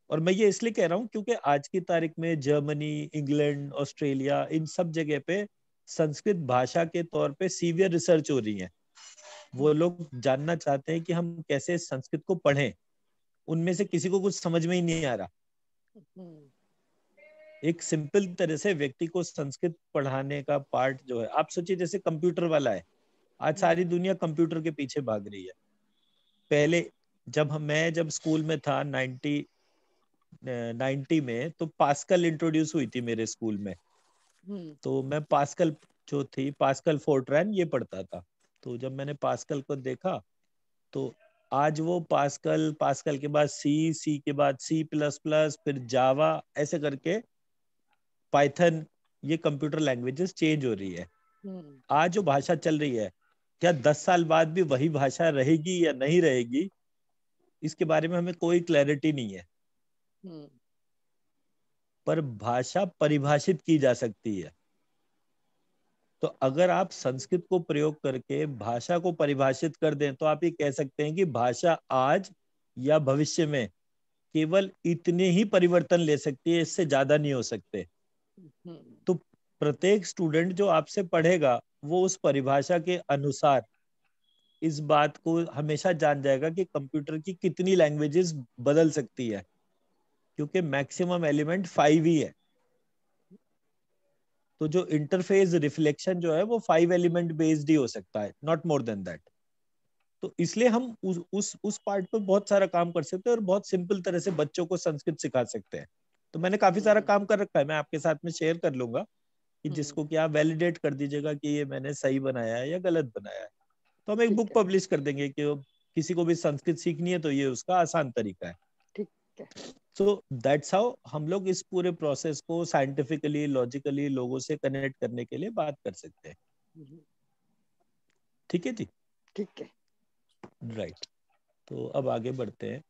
और मैं ये इसलिए कह रहा हूँ क्योंकि आज की तारीख में जर्मनी, इंग्लैंड, ऑस्ट्रेलिया, इन सब जगह पे संस्कृत भाषा के तौर पे सीवियर रिसर्च हो रही है। वो लोग जानना चाहते हैं कि हम कैसे संस्कृत को पढ़ें। उनमें से किसी को कुछ समझ में ही नहीं आ रहा। एक सिंपल तरह से व्यक्ति को संस्कृत पढ़ाने का पार्ट जो है, आप सोचिए जैसे कंप्यूटर वाला है, आज सारी दुनिया कंप्यूटर के पीछे भाग रही है। पहले जब स्कूल में था 90 में, तो पास्कल इंट्रोड्यूस हुई थी मेरे स्कूल में। तो मैं पास्कल जो थी, पास्कल फोर्ट्रैन, ये पढ़ता था। तो जब मैंने पास्कल को देखा तो आज वो पास्कल के बाद सी के बाद C++, फिर जावा, ऐसे करके पाइथन, ये कंप्यूटर लैंग्वेजेस चेंज हो रही है। आज जो भाषा चल रही है, क्या 10 साल बाद भी वही भाषा रहेगी या नहीं रहेगी, इसके बारे में हमें कोई क्लैरिटी नहीं है। पर भाषा परिभाषित की जा सकती है। तो अगर आप संस्कृत को प्रयोग करके भाषा को परिभाषित कर दें तो आप ये कह सकते हैं कि भाषा आज या भविष्य में केवल इतने ही परिवर्तन ले सकती है, इससे ज्यादा नहीं हो सकते। तो प्रत्येक स्टूडेंट जो आपसे पढ़ेगा वो उस परिभाषा के अनुसार इस बात को हमेशा जान जाएगा कि कंप्यूटर की कितनी लैंग्वेजेस बदल सकती है, क्योंकि मैक्सिमम एलिमेंट 5 ही है। तो जो इंटरफेस रिफ्लेक्शन जो है वो 5 एलिमेंट बेस्ड ही हो सकता है, नॉट मोर देन दैट। तो इसलिए हम उस पार्ट पे बहुत सारा काम कर सकते हैं और बहुत सिंपल तरह से बच्चों को संस्कृत सिखा सकते हैं। तो मैंने काफी सारा काम कर रखा है, मैं आपके साथ में शेयर कर लूंगा कि जिसको कि आप वैलिडेट कर दीजिएगा कि ये मैंने सही बनाया है या गलत बनाया है। तो हम एक बुक पब्लिश कर देंगे कि किसी को भी संस्कृत सीखनी है तो ये उसका आसान तरीका है। ठीक है। सो दैट्स हाउ हम लोग इस पूरे प्रोसेस को साइंटिफिकली, लॉजिकली लोगों से कनेक्ट करने के लिए बात कर सकते हैं। ठीक है जी? ठीक है, राइट। तो अब आगे बढ़ते हैं।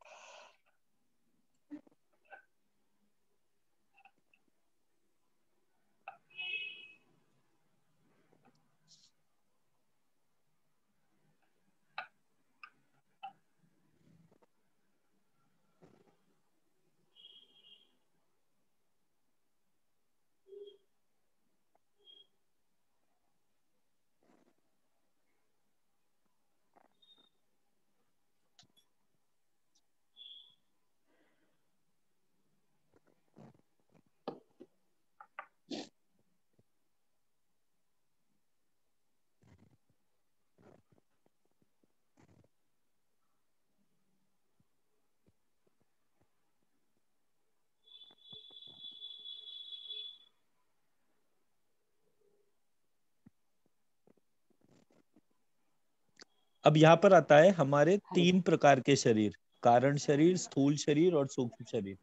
अब यहाँ पर आता है हमारे 3 प्रकार के शरीर, कारण शरीर, स्थूल शरीर और सूक्ष्म शरीर।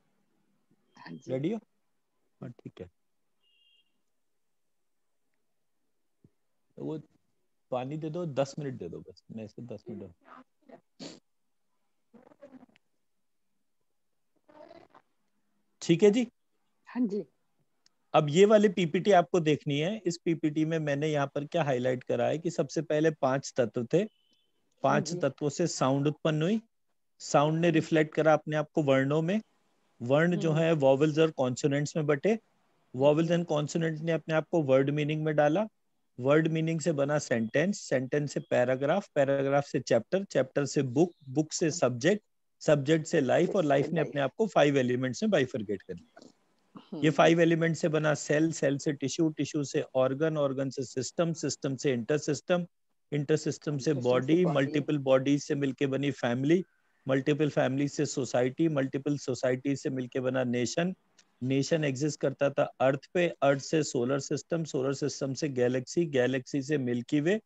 रेडी हो? हाँ, ठीक है। तो वो पानी दे दो, 10 मिनट दे दो बस, मैं इसको 10 मिनट। ठीक है जी? हाँ जी। अब ये वाली पीपीटी आपको देखनी है। इस पीपीटी में मैंने यहाँ पर क्या हाईलाइट करा है कि सबसे पहले 5 तत्व थे। 5 तत्वों से साउंड उत्पन्न हुई। साउंड ने रिफ्लेक्ट करा अपने आप को वर्णों में। वर्ण जो है वॉवल्स और कॉन्सोनेंट्स में बटे। वॉवल्स एंड कॉन्सोनेंट्स ने अपने आप को वर्ड मीनिंग में डाला। वर्ड मीनिंग से बना सेंटेंस, सेंटेंस से पैराग्राफ, पैराग्राफ से चैप्टर, चैप्टर से बुक, बुक से सब्जेक्ट, सब्जेक्ट से लाइफ, और लाइफ ने अपने आप को 5 एलिमेंट्स में बाइफरकेट कर दिया। ये 5 एलिमेंट से बना सेल, सेल से टिश्यू, टिश्यू से ऑर्गन, ऑर्गन से सिस्टम, सिस्टम से इंटर सिस्टम, इंटर सिस्टम से बॉडी, मल्टीपल बॉडी से मिलके बनी फैमिली, मल्टीपल फैमिली से सोसाइटी, मल्टीपल सोसाइटी से मिलके बना नेशन, नेशन एग्जिस्ट करता था अर्थ पे, अर्थ से सोलर सिस्टम, सोलर सिस्टम से गैलेक्सी, गैलेक्सी से मिल्की वे,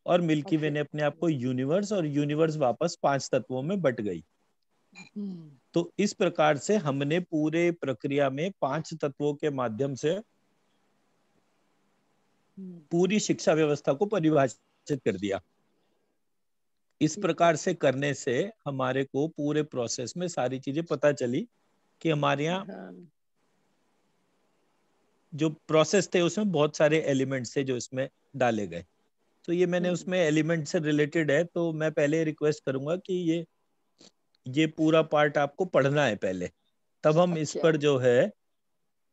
और मिल्की वे ने अपने आप को यूनिवर्स, और यूनिवर्स वापस 5 तत्वों में बट गई। तो इस प्रकार से हमने पूरे प्रक्रिया में 5 तत्वों के माध्यम से पूरी शिक्षा व्यवस्था को परिभाषित कर दिया। इस प्रकार से करने से हमारे को पूरे प्रोसेस में सारी चीजें पता चली कि हमारे यहाँ जो प्रोसेस थे उसमें बहुत सारे एलिमेंट्स थे जो इसमें डाले गए। तो ये मैंने उसमें एलिमेंट से रिलेटेड है, तो मैं पहले रिक्वेस्ट करूंगा कि ये पूरा पार्ट आपको पढ़ना है पहले, तब हम इस पर जो है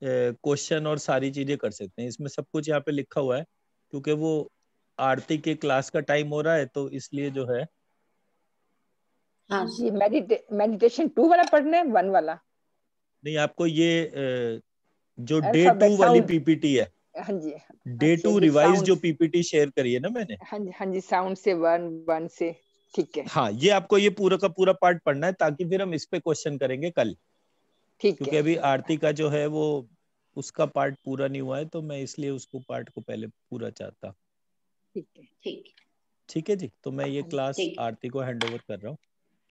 क्वेश्चन और सारी चीजें कर सकते हैं। इसमें सब कुछ यहाँ पे लिखा हुआ है, क्योंकि वो आरती के क्लास का टाइम हो रहा है, तो इसलिए जो है हाँ जी। मेडिटेशन 2 वाला पढ़ना है, 1 वाला नहीं, आपको ये जो डे 2 अल्फाबेट वाली साउंड। पीपीटी है, हाँ जी। डे अच्छा 2 जी, रिवाइज जो साउंड। पीपीटी शेयर करी है ना मैंने, हाँ जी साउंड से 1 से, ठीक है। हाँ, ये आपको ये पूरा का पूरा पार्ट पढ़ना है, ताकि फिर हम इस पे क्वेश्चन करेंगे कल। ठीक क्योंकि है। अभी आरती का जो है वो उसका पार्ट पूरा नहीं हुआ है, तो मैं इसलिए उसको पार्ट को पहले पूरा चाहता। ठीक है। ठीक ठीक है जी, तो मैं ये क्लास ठीक। आरती को हैंड ओवर कर रहा हूँ।